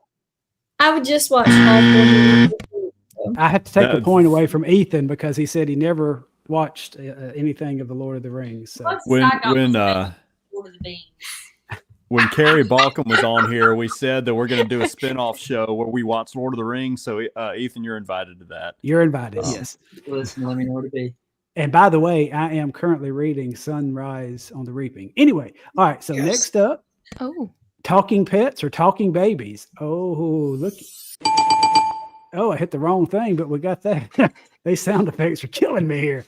[SPEAKER 2] I would just watch all 4 movies.
[SPEAKER 1] I had to take a
[SPEAKER 5] That-
[SPEAKER 1] point away from Ethan because he said he never watched anything of the Lord of the Rings. So
[SPEAKER 4] Once
[SPEAKER 5] when
[SPEAKER 4] I got
[SPEAKER 5] when
[SPEAKER 4] the Lord of the Beans.
[SPEAKER 5] when Carrie Balcom was on here, we said that we're going to do a spin-off show where we watch Lord of the Rings. So, Ethan, you're invited to that.
[SPEAKER 1] you're invited. Yes.
[SPEAKER 3] Listen, let me know where to be.
[SPEAKER 1] And by the way, I am currently reading Sunrise on the Reaping. Anyway, all right. So next up,
[SPEAKER 6] Oh,
[SPEAKER 1] talking pets or talking babies. Oh, look. Oh, I hit the wrong thing, but we got that. These sound effects are killing me here.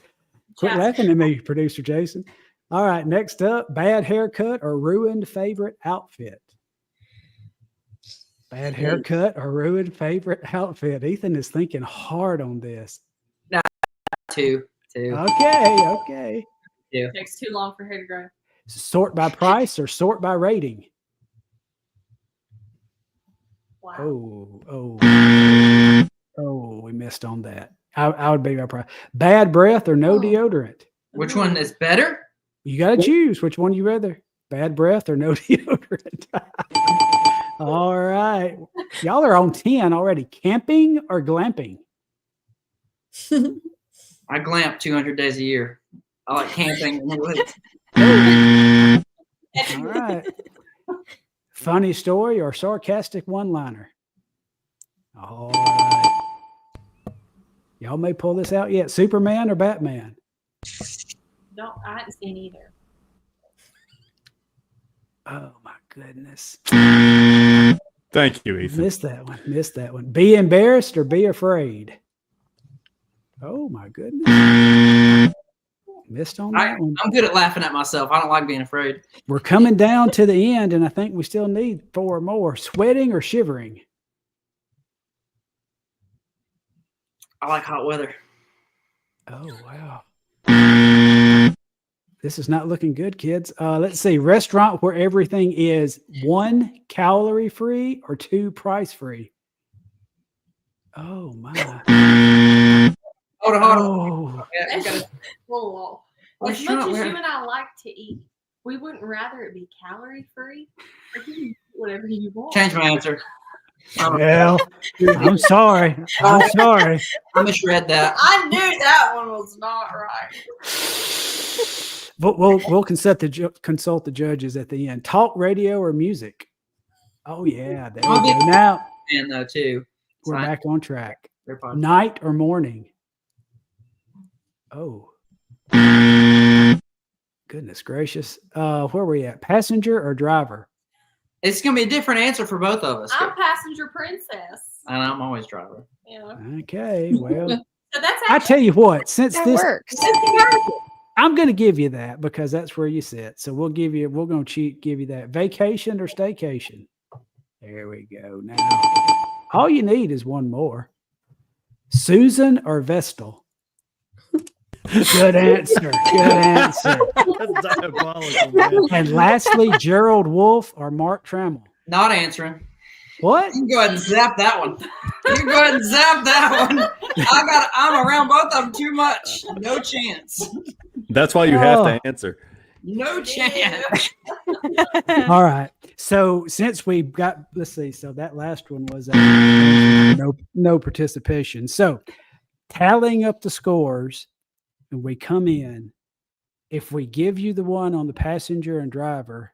[SPEAKER 1] Quit laughing at me, producer Jason. All right, next up, bad haircut or ruined favorite outfit. Bad haircut or ruined favorite outfit. Ethan is thinking hard on this.
[SPEAKER 3] Two.
[SPEAKER 1] Okay.
[SPEAKER 4] It takes too long for hair to grow.
[SPEAKER 1] Sort by price or sort by rating.
[SPEAKER 4] Wow.
[SPEAKER 1] Oh, we missed on that. I would be by price. Bad breath or no deodorant.
[SPEAKER 3] Which one is better?
[SPEAKER 1] You got to choose which one you rather. Bad breath or no deodorant. All right. Y'all are on 10 already. Camping or glamping?
[SPEAKER 3] I glamp 200 days a year. I like camping.
[SPEAKER 1] All right. Funny story or sarcastic one-liner? All right. Y'all may pull this out yet. Superman or Batman?
[SPEAKER 4] I haven't seen either.
[SPEAKER 1] Oh, my goodness.
[SPEAKER 5] Thank you, Ethan.
[SPEAKER 1] Missed that one. Be embarrassed or be afraid? Oh, my goodness. Missed on that one.
[SPEAKER 3] I'm good at laughing at myself. I don't like being afraid.
[SPEAKER 1] We're coming down to the end, and I think we still need 4 more. Sweating or shivering?
[SPEAKER 3] I like hot weather.
[SPEAKER 1] Oh, wow. This is not looking good, kids. Let's see. Restaurant where everything is 1 calorie free or 2 price free? Oh, my.
[SPEAKER 3] Hold on.
[SPEAKER 1] Oh.
[SPEAKER 3] Yeah, you gotta-
[SPEAKER 4] Whoa.
[SPEAKER 3] Well,
[SPEAKER 4] As
[SPEAKER 3] sure,
[SPEAKER 4] much as
[SPEAKER 3] we're-
[SPEAKER 4] you and I like to eat, we wouldn't rather it be calorie free. Whatever you want.
[SPEAKER 3] Change my answer.
[SPEAKER 1] Well, I'm sorry. I'm sorry.
[SPEAKER 3] I misread that.
[SPEAKER 4] I knew that one was not right.
[SPEAKER 1] But we'll consult the judges at the end. Talk radio or music? Oh, yeah. There we go. Now
[SPEAKER 3] And though too.
[SPEAKER 1] we're
[SPEAKER 3] Sign-
[SPEAKER 1] back on track.
[SPEAKER 3] They're podcast.
[SPEAKER 1] Night or morning? Oh. Goodness gracious. Where are we at? Passenger or driver?
[SPEAKER 3] It's gonna be a different answer for both of us.
[SPEAKER 4] I'm passenger princess.
[SPEAKER 3] And I'm always driver.
[SPEAKER 4] Yeah.
[SPEAKER 1] Okay. Well,
[SPEAKER 4] So that's
[SPEAKER 1] I tell you what, since
[SPEAKER 6] that
[SPEAKER 1] this,
[SPEAKER 6] works.
[SPEAKER 1] I'm going to give you that because that's where you sit. So we're going to give you that. Vacation or staycation? There we go. Now, all you need is one more. Susan or Vestal? Good answer. Good answer.
[SPEAKER 5] That's diabolical, man.
[SPEAKER 1] And lastly, Gerald Wolfe or Mark Trammell?
[SPEAKER 3] Not answering.
[SPEAKER 1] What?
[SPEAKER 3] You can go ahead and zap that one. You can go ahead and zap that one. I'm around both of them too much. No chance.
[SPEAKER 5] That's why you have to answer.
[SPEAKER 3] No chance.
[SPEAKER 1] All right. So since we got, let's see. So that last one was no participation. So tallying up the scores, and we come in. If we give you the one on the passenger and driver,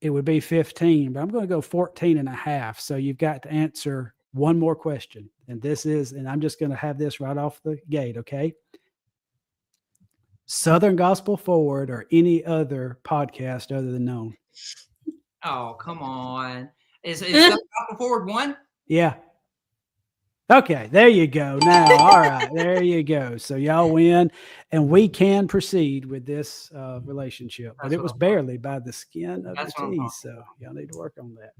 [SPEAKER 1] it would be 15. But I'm going to go 14 and a half. So you've got to answer one more question, and I'm just going to have this right off the gate. Okay. Southern Gospel Forward or any other podcast other than Known?
[SPEAKER 3] Oh, come on. Is Southern Gospel Forward one?
[SPEAKER 1] Yeah. Okay, there you go. Now, all right, there you go. So y'all win, and we can proceed with this relationship. But
[SPEAKER 3] That's
[SPEAKER 1] it
[SPEAKER 3] what
[SPEAKER 1] was
[SPEAKER 3] I'm
[SPEAKER 1] barely by the skin of
[SPEAKER 3] That's
[SPEAKER 1] the
[SPEAKER 3] what I'm
[SPEAKER 1] teeth.
[SPEAKER 3] talking
[SPEAKER 1] So y'all need to work on that.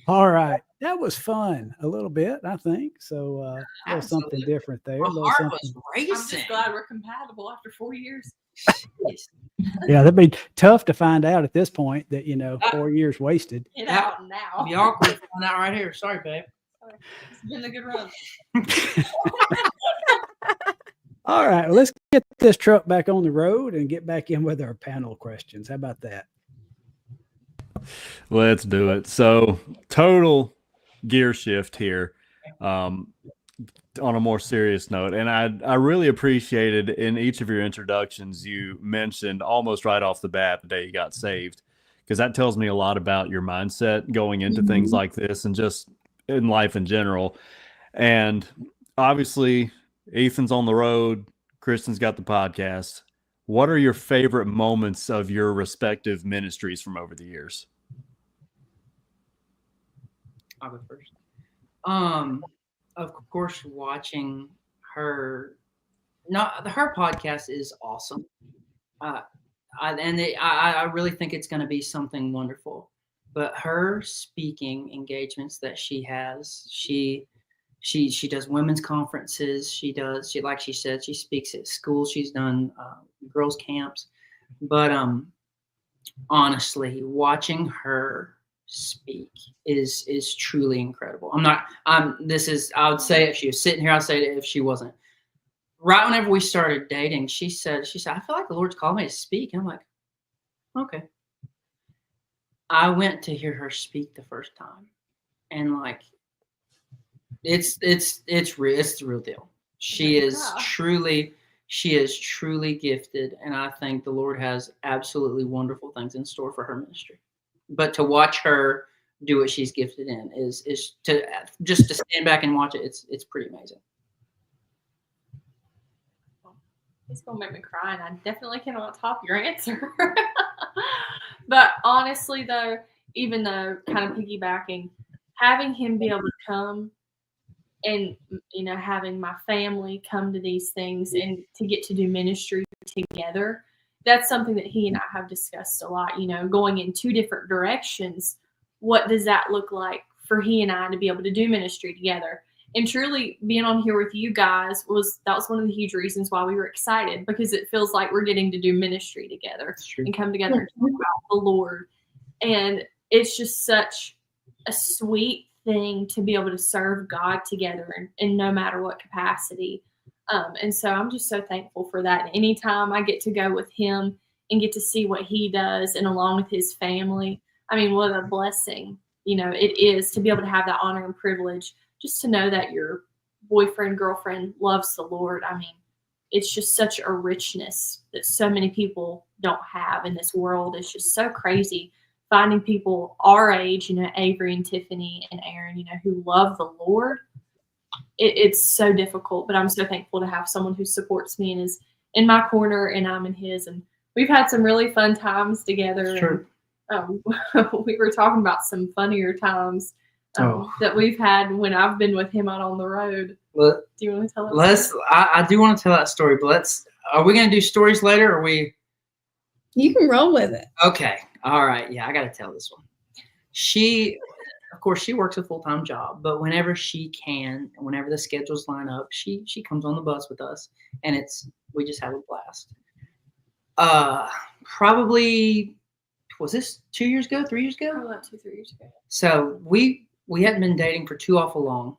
[SPEAKER 1] All right, that was fun. A little bit, I think. So a little something
[SPEAKER 3] Absolutely.
[SPEAKER 1] different there. A
[SPEAKER 3] My
[SPEAKER 1] little
[SPEAKER 3] heart
[SPEAKER 1] something.
[SPEAKER 3] was
[SPEAKER 4] I'm
[SPEAKER 3] racing.
[SPEAKER 4] just glad we're compatible after 4 years.
[SPEAKER 1] Yeah, that'd be tough to find out at this point that 4 years wasted.
[SPEAKER 4] Get
[SPEAKER 3] That-
[SPEAKER 4] out now.
[SPEAKER 3] Be awkward on that right here. Sorry, babe.
[SPEAKER 4] It's been a good run.
[SPEAKER 1] All right, well, let's get this truck back on the road and get back in with our panel questions. How about that?
[SPEAKER 5] Let's do it. So total gear shift here. on a more serious note, and I really appreciated in each of your introductions you mentioned almost right off the bat the day you got saved, because that tells me a lot about your mindset going into things like this and just in life in general. And obviously, Ethan's on the road, Kristen's got the podcast. What are your favorite moments of your respective ministries from over the years?
[SPEAKER 3] I'll go first. Of course, watching her. Her podcast is awesome. I really think it's going to be something wonderful. But her speaking engagements that she has, she does women's conferences. Like she said, she speaks at schools. She's done girls camps. But honestly, watching her speak is truly incredible. I would say if she was sitting here, I'd say it if she wasn't. Right whenever we started dating, she said, I feel like the Lord's called me to speak. And I'm like, okay. I went to hear her speak the first time, and like, it's the real deal. She is truly gifted, and I think the Lord has absolutely wonderful things in store for her ministry. But to watch her do what she's gifted in is to stand back and watch it. It's pretty amazing.
[SPEAKER 4] He's gonna make me cry, and I definitely cannot top your answer. But honestly, though, even though kind of piggybacking, having him be able to come and having my family come to these things and to get to do ministry together, that's something that he and I have discussed a lot. Going in two different directions, what does that look like for he and I to be able to do ministry together? And truly being on here with you guys was one of the huge reasons why we were excited, because it feels like we're getting to do ministry together and come together and talk about the Lord. And it's just such a sweet thing to be able to serve God together in no matter what capacity. And so I'm just so thankful for that. And anytime I get to go with him and get to see what he does and along with his family, I mean, what a blessing, it is to be able to have that honor and privilege just to know that your boyfriend, girlfriend loves the Lord. I mean, it's just such a richness that so many people don't have in this world. It's just so crazy finding people our age, Avery and Tiffany and Aaron, who love the Lord. It's so difficult, but I'm so thankful to have someone who supports me and is in my corner and I'm in his. And we've had some really fun times together.
[SPEAKER 3] Sure.
[SPEAKER 4] And, we were talking about some funnier times that we've had when I've been with him out on the road. Do you want to tell us?
[SPEAKER 3] I do want to tell that story, but are we going to do stories later, or are we?
[SPEAKER 2] You can roll with it.
[SPEAKER 3] Okay. All right. Yeah, I got to tell this one. Of course, she works a full-time job, but whenever she can, whenever the schedules line up, she comes on the bus with us, and we just have a blast. Probably, was this 2 years ago, 3 years ago?
[SPEAKER 4] About 2-3 years ago.
[SPEAKER 3] So we hadn't been dating for too awful long,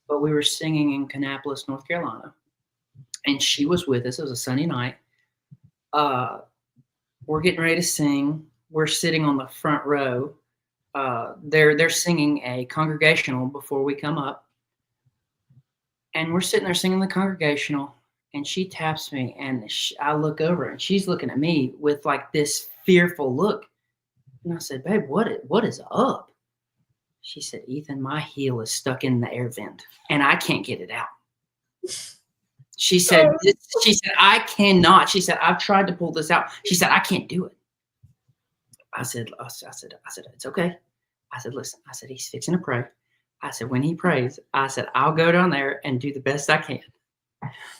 [SPEAKER 3] but we were singing in Kannapolis, North Carolina, and she was with us. It was a sunny night. We're getting ready to sing. We're sitting on the front row. They're singing a congregational before we come up, and we're sitting there singing the congregational, and she taps me, and I look over, and she's looking at me with like this fearful look, and I said, "Babe, what is up?" She said, "Ethan, my heel is stuck in the air vent, and I can't get it out." She said, "I cannot." She said, "I've tried to pull this out." She said, "I can't do it." I said, "It's okay." I said, "Listen," I said, "he's fixing to pray." I said, "When he prays," I said, "I'll go down there and do the best I can."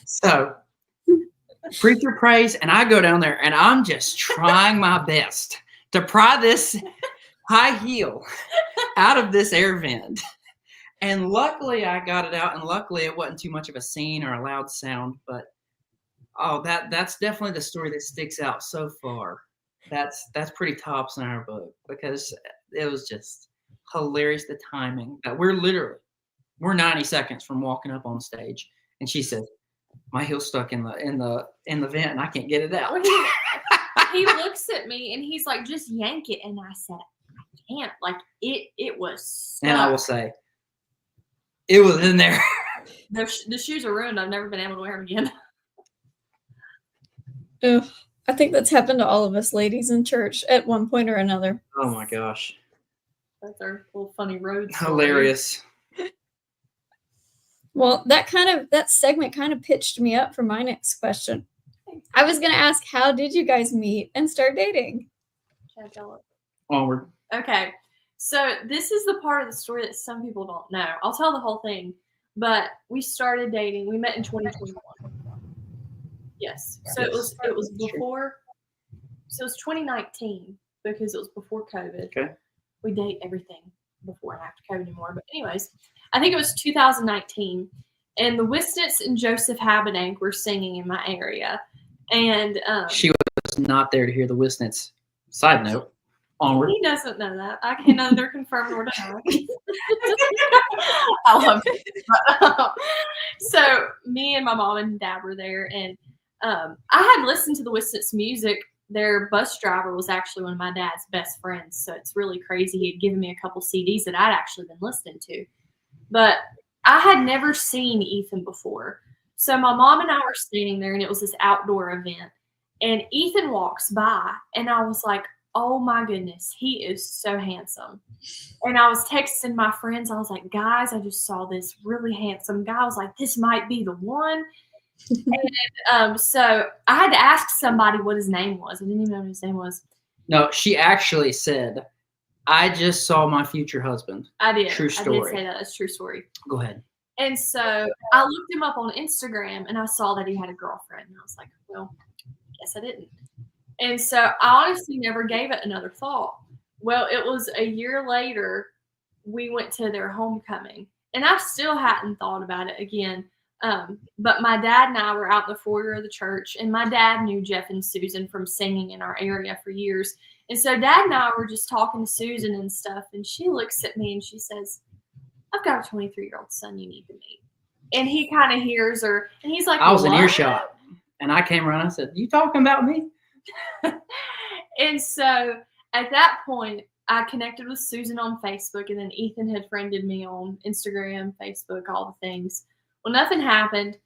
[SPEAKER 3] So preacher prays, and I go down there, and I'm just trying my best to pry this high heel out of this air vent. And luckily I got it out, and luckily it wasn't too much of a scene or a loud sound, but that's definitely the story that sticks out so far. That's pretty tops in our book, because it was just hilarious, the timing. That we're 90 seconds from walking up on stage, and she said, "My heel's stuck in the vent, and I can't get it out."
[SPEAKER 4] He looks at me and he's like, "Just yank it," and I said, "I can't." Like it was stuck.
[SPEAKER 3] And I will say, it was in there.
[SPEAKER 4] the shoes are ruined. I've never been able to wear them again.
[SPEAKER 2] Ugh, I think that's happened to all of us ladies in church at one point or another.
[SPEAKER 3] Oh my gosh.
[SPEAKER 4] That's our little funny road story.
[SPEAKER 3] Hilarious.
[SPEAKER 2] Well, that segment kind of pitched me up for my next question. I was going to ask, how did you guys meet and start dating?
[SPEAKER 4] Can I tell it?
[SPEAKER 3] Onward.
[SPEAKER 4] Okay. So this is the part of the story that some people don't know. I'll tell the whole thing. But we started dating. We met in 2021. Yes. So it was before. So it was 2019 because it was before COVID.
[SPEAKER 3] Okay.
[SPEAKER 4] We date everything before and after COVID anymore. But anyways, I think it was 2019, and the Whisnants and Joseph Habedank were singing in my area, and
[SPEAKER 3] She was not there to hear the Whisnants. Side note. Onward.
[SPEAKER 4] he doesn't know that. I can neither confirm nor deny. I love it. But, so me and my mom and dad were there, and I had listened to the Whisnants music. Their bus driver was actually one of my dad's best friends, so it's really crazy. He had given me a couple CDs that I'd actually been listening to. But I had never seen Ethan before. So my mom and I were standing there, and it was this outdoor event. And Ethan walks by, and I was like, oh my goodness, he is so handsome. And I was texting my friends. I was like, guys, I just saw this really handsome guy. I was like, this might be the one. And so I had to ask somebody what his name was. I didn't even know what his name was.
[SPEAKER 3] No, she actually said, I just saw my future husband.
[SPEAKER 4] I did.
[SPEAKER 3] True story.
[SPEAKER 4] I did say that. That's a true story.
[SPEAKER 3] Go ahead.
[SPEAKER 4] And so I looked him up on Instagram, and I saw that he had a girlfriend. And I was like, well, guess I didn't. And so I honestly never gave it another thought. Well, it was a year later, we went to their homecoming. And I still hadn't thought about it again. But my dad and I were out in the foyer of the church, and my dad knew Jeff and Susan from singing in our area for years. And so Dad and I were just talking to Susan and stuff, and she looks at me and she says, I've got a 23-year-old son you need to meet. And he kind of hears her, and he's like,
[SPEAKER 3] I was in
[SPEAKER 4] what?
[SPEAKER 3] earshot, and I came around and I said, you talking about me?
[SPEAKER 4] And so at that point, I connected with Susan on Facebook, and then Ethan had friended me on Instagram, Facebook, all the things. Well, nothing happened,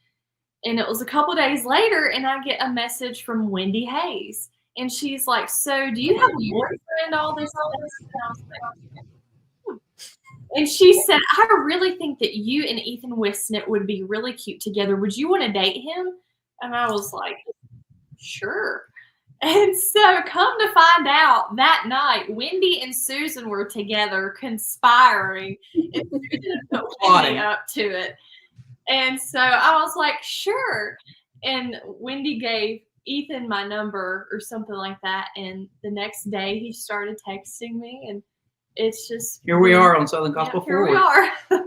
[SPEAKER 4] and it was a couple days later, and I get a message from Wendy Hayes, and she's like, so do you have a boyfriend, all this? And I was like, and she said, I really think that you and Ethan Whisnant would be really cute together. Would you want to date him? And I was like, sure. And so come to find out that night, Wendy and Susan were together conspiring, and Susan put Wendy up to it. And so I was like, sure. And Wendy gave Ethan my number or something like that. And the next day he started texting me, and it's just
[SPEAKER 3] here we are on Southern Gospel
[SPEAKER 4] Forward.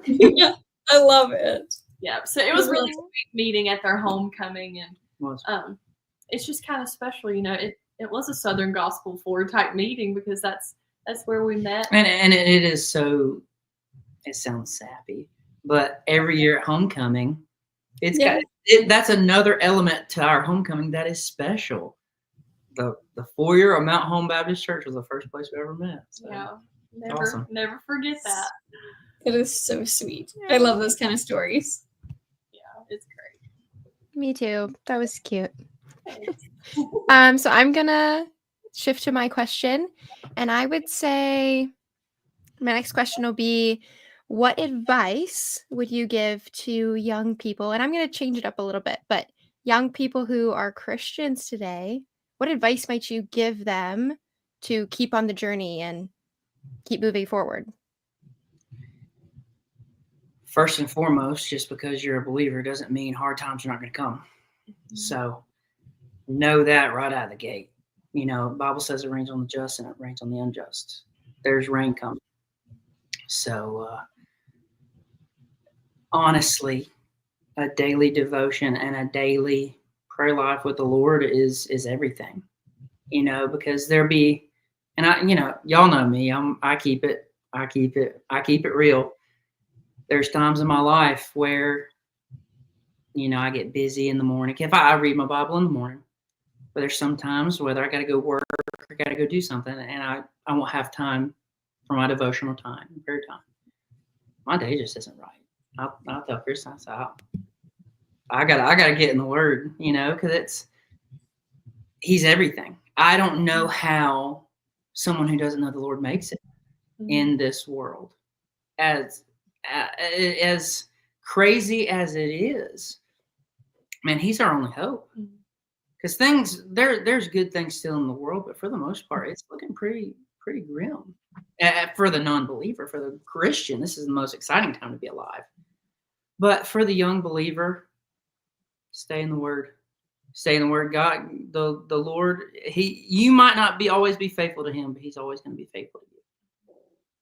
[SPEAKER 3] Here
[SPEAKER 4] we are.
[SPEAKER 2] I love it.
[SPEAKER 4] Yeah. So it was really sweet meeting at their homecoming, and it's just kind of special, you know. It was a Southern Gospel Forward type meeting because that's where we met.
[SPEAKER 3] And it is so. It sounds sappy, but every year at homecoming, that's another element to our homecoming that is special. The foyer of Mount Home Baptist Church was the first place we ever met. So.
[SPEAKER 4] Yeah.
[SPEAKER 3] Never
[SPEAKER 4] forget that.
[SPEAKER 2] It is so sweet. I love those kind of stories.
[SPEAKER 4] Yeah, it's great.
[SPEAKER 6] Me too. That was cute. So I'm gonna shift to my question, and I would say my next question will be, what advice would you give to young people? And I'm gonna change it up a little bit, but young people who are Christians today, what advice might you give them to keep on the journey and keep moving forward?
[SPEAKER 3] First and foremost, just because you're a believer doesn't mean hard times are not going to come. Mm-hmm. So know that right out of the gate. You know, the Bible says it rains on the just and it rains on the unjust. There's rain coming. So honestly, a daily devotion and a daily prayer life with the Lord is everything. You know, because and y'all know me. I keep it real. There's times in my life where, you know, I get busy in the morning. If I read my Bible in the morning, but there's some times whether I got to go work or got to go do something, and I won't have time for my devotional time, prayer time. My day just isn't right. I'll tell Kristen, I said, I gotta get in the Word, because He's everything. I don't know how someone who doesn't know the Lord makes it in this world. As crazy as it is, man, He's our only hope. Because there's good things still in the world, but for the most part, it's looking pretty grim. For the non-believer, for the Christian, this is the most exciting time to be alive. But for the young believer, stay in the Word. Stay in the Word. God, the Lord, you might not always be faithful to Him, but He's always going to be faithful to you.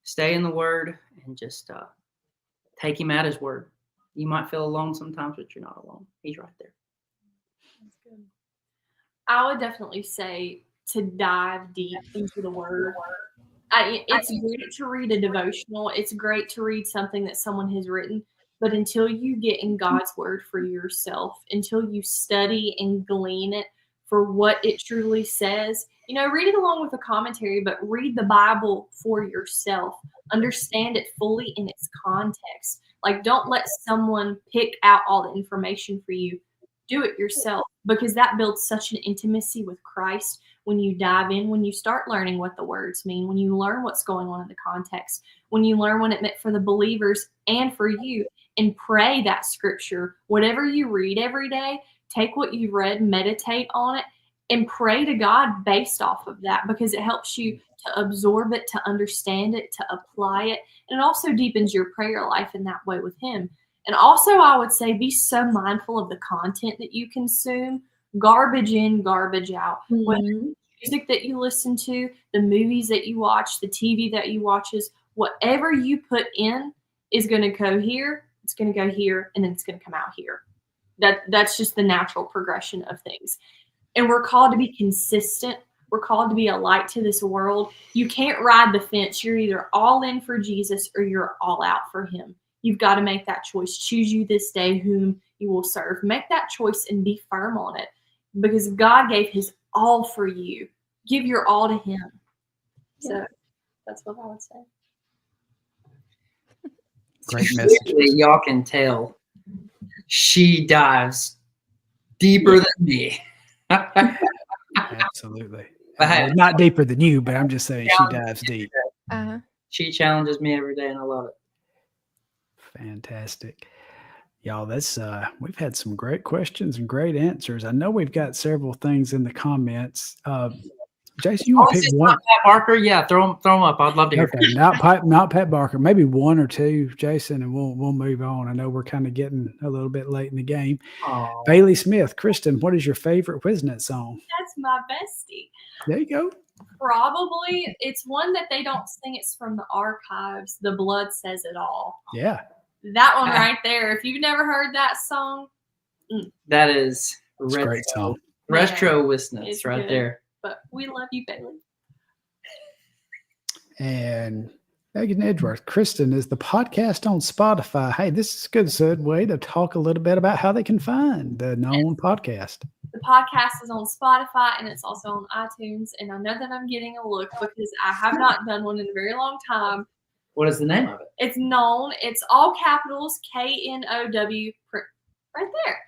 [SPEAKER 3] Stay in the Word and just take Him at His word. You might feel alone sometimes, but you're not alone. He's right there.
[SPEAKER 4] That's good. I would definitely say to dive deep into the Word. It's great to read a devotional. It's great to read something that someone has written. But until you get in God's Word for yourself, until you study and glean it for what it truly says, read it along with a commentary, but read the Bible for yourself. Understand it fully in its context. Like, don't let someone pick out all the information for you. Do it yourself, because that builds such an intimacy with Christ when you dive in, when you start learning what the words mean, when you learn what's going on in the context, when you learn what it meant for the believers and for you, and pray that scripture. Whatever you read every day, take what you've read, meditate on it, and pray to God based off of that, because it helps you to absorb it, to understand it, to apply it. And it also deepens your prayer life in that way with Him. And also, I would say, be so mindful of the content that you consume. Garbage in, garbage out. Whether it's music that you listen to, the movies that you watch, the TV that you watches, whatever you put in is going to go here, it's going to go here, and then it's going to come out here. That's just the natural progression of things. And we're called to be consistent. We're called to be a light to this world. You can't ride the fence. You're either all in for Jesus or you're all out for Him. You've got to make that choice. Choose you this day whom you will serve. Make that choice and be firm on it, because God gave His all for you. Give your all to Him. So that's what I would say.
[SPEAKER 1] Great message.
[SPEAKER 3] Y'all can tell she dives deeper than me.
[SPEAKER 1] Absolutely. Not deeper than you, but I'm just saying she dives deep.
[SPEAKER 3] She challenges me every day, and I love it.
[SPEAKER 1] Fantastic. Y'all, we've had some great questions and great answers. I know we've got several things in the comments. Jason, you want to pick one?
[SPEAKER 3] Pat Barker? Yeah, throw them up. I'd love to hear.
[SPEAKER 1] Okay, not Pat Barker. Maybe one or two, Jason, and we'll move on. I know we're kind of getting a little bit late in the game.
[SPEAKER 3] Aww.
[SPEAKER 1] Bailey Smith, Kristen, what is your favorite Whisnant song?
[SPEAKER 4] That's my bestie.
[SPEAKER 1] There you go.
[SPEAKER 4] Probably, it's one that they don't sing. It's from the archives. The Blood Says It All.
[SPEAKER 1] Yeah.
[SPEAKER 4] That one right there. If you've never heard that song,
[SPEAKER 3] that is
[SPEAKER 1] a great song.
[SPEAKER 3] Retro Whisnants right
[SPEAKER 4] good.
[SPEAKER 3] There.
[SPEAKER 4] But we love you, Bailey.
[SPEAKER 1] And Megan Edgeworth, Kristen, is the podcast on Spotify? Hey, this is a good way to talk a little bit about how they can find the known podcast.
[SPEAKER 4] The podcast is on Spotify, and it's also on iTunes. And I know that I'm getting a look because I have not done one in a very long time.
[SPEAKER 3] What is the name of it?
[SPEAKER 4] It's known. It's all capitals, KNOW, right there,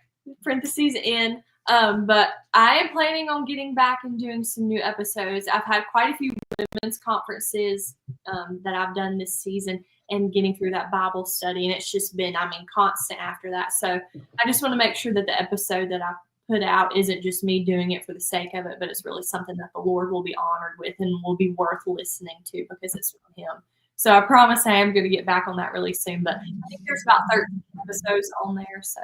[SPEAKER 4] parentheses N. But I am planning on getting back and doing some new episodes. I've had quite a few women's conferences that I've done this season and getting through that Bible study. And it's just been, constant after that. So I just want to make sure that the episode that I put out isn't just me doing it for the sake of it, but it's really something that the Lord will be honored with and will be worth listening to because it's from Him. So I promise I am going to get back on that really soon. But I think there's about 13 episodes on there. So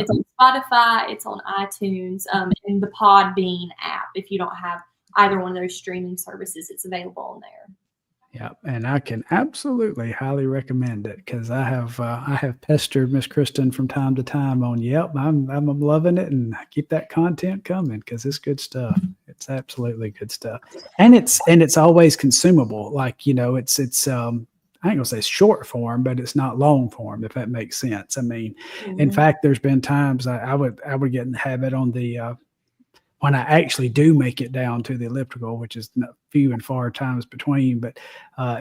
[SPEAKER 4] It's on Spotify, it's on iTunes, and the Podbean app. If you don't have either one of those streaming services, it's available on there.
[SPEAKER 1] Yeah, and I can absolutely highly recommend it because I have pestered Miss Kristen from time to time on. Yep, I'm loving it, and I keep that content coming because it's good stuff. It's absolutely good stuff, and it's always consumable. Like it's I ain't gonna say short form, but it's not long form, if that makes sense. I mean, in fact, there's been times I would get in the habit on the when I actually do make it down to the elliptical, which is few and far times between, but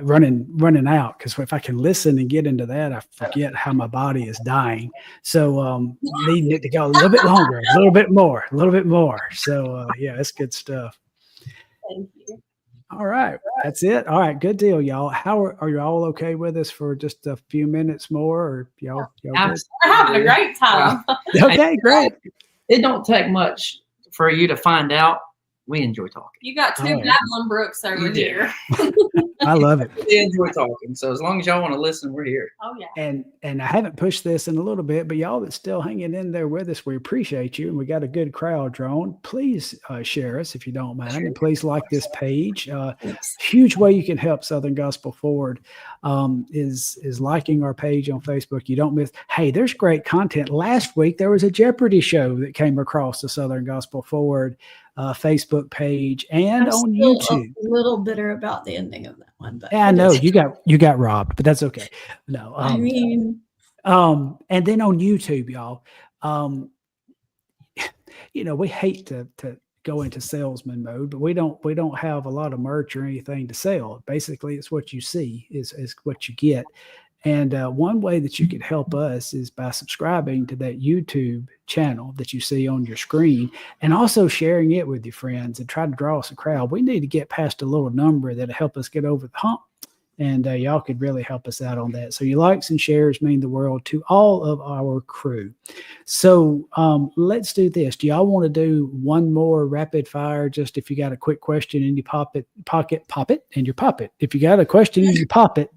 [SPEAKER 1] running out, because if I can listen and get into that, I forget how my body is dying. So needing it to go a little bit longer, a little bit more. So yeah, that's good stuff.
[SPEAKER 4] Thank you.
[SPEAKER 1] All right, that's it. All right, good deal, y'all. How are you all okay with us for just a few minutes more? Or y'all good?
[SPEAKER 4] We're having a great time.
[SPEAKER 1] Okay, great.
[SPEAKER 3] It don't take much for you to find out. We enjoy talking.
[SPEAKER 4] You got two
[SPEAKER 1] Oh, yeah.
[SPEAKER 4] Babylon Brooks over
[SPEAKER 3] You do.
[SPEAKER 4] here.
[SPEAKER 1] I love it.
[SPEAKER 3] We enjoy talking. So as long as y'all want to listen, we're here.
[SPEAKER 4] Oh yeah.
[SPEAKER 1] And I haven't pushed this in a little bit, but y'all that's still hanging in there with us, we appreciate you. And we got a good crowd drawn. Please share us if you don't mind.
[SPEAKER 3] Sure.
[SPEAKER 1] And please like this page. Huge way you can help Southern Gospel forward is liking our page on Facebook. You don't miss. Hey, there's great content. Last week, there was a Jeopardy show that came across the Southern Gospel Forward Facebook page and
[SPEAKER 2] I'm
[SPEAKER 1] on
[SPEAKER 2] still
[SPEAKER 1] YouTube.
[SPEAKER 2] a little bitter about the ending of that one, but
[SPEAKER 1] Yeah, I know you got robbed, but that's okay. No,
[SPEAKER 2] I mean,
[SPEAKER 1] and then on YouTube, y'all, we hate to go into salesman mode, but we don't have a lot of merch or anything to sell. Basically, it's what you see is what you get. And one way that you could help us is by subscribing to that YouTube channel that you see on your screen, and also sharing it with your friends and try to draw us a crowd. We need to get past a little number that'll help us get over the hump. And y'all could really help us out on that. So your likes and shares mean the world to all of our crew. So let's do this. Do y'all want to do one more rapid fire? Just if you got a quick question and you pop it, and you pop it. If you got a question, you pop it.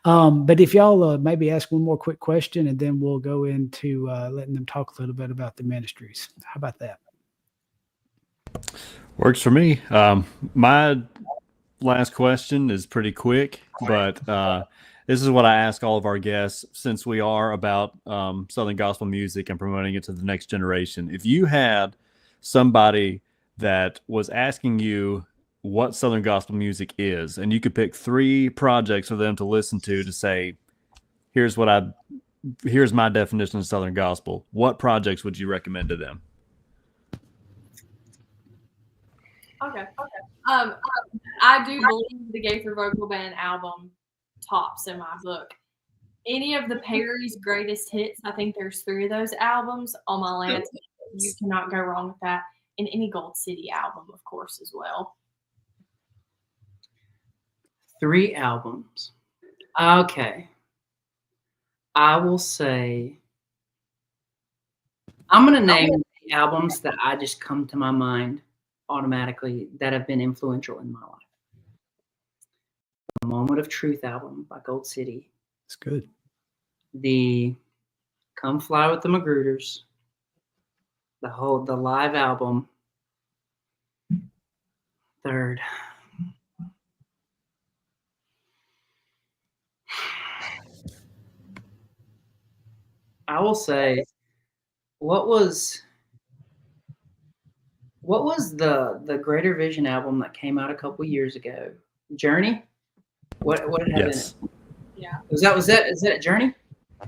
[SPEAKER 1] But if y'all maybe ask one more quick question, and then we'll go into letting them talk a little bit about the ministries. How about that?
[SPEAKER 5] Works for me. My last question is pretty quick, but this is what I ask all of our guests since we are about Southern Gospel music and promoting it to the next generation. If you had somebody that was asking you what Southern Gospel music is, and you could pick 3 projects for them to listen to say, here's my definition of Southern Gospel, what projects would you recommend to them?
[SPEAKER 4] Okay. I do believe the Gaither Vocal Band album tops in my book. Any of the Perry's greatest hits, I think there's 3 of those albums on my land. You cannot go wrong with that. And any Gold City album, of course, as well.
[SPEAKER 3] 3 albums. Okay. I will say, I'm going to name the albums that I just come to my mind automatically that have been influential in my life. The Moment of Truth album by Gold City.
[SPEAKER 1] It's good.
[SPEAKER 3] The Come Fly with the Magrooters. The live album. Third. I will say, what was the Greater Vision album that came out a couple years ago? Journey? What did it have
[SPEAKER 5] Yes.
[SPEAKER 3] in it?
[SPEAKER 4] Yeah.
[SPEAKER 3] Is that Journey?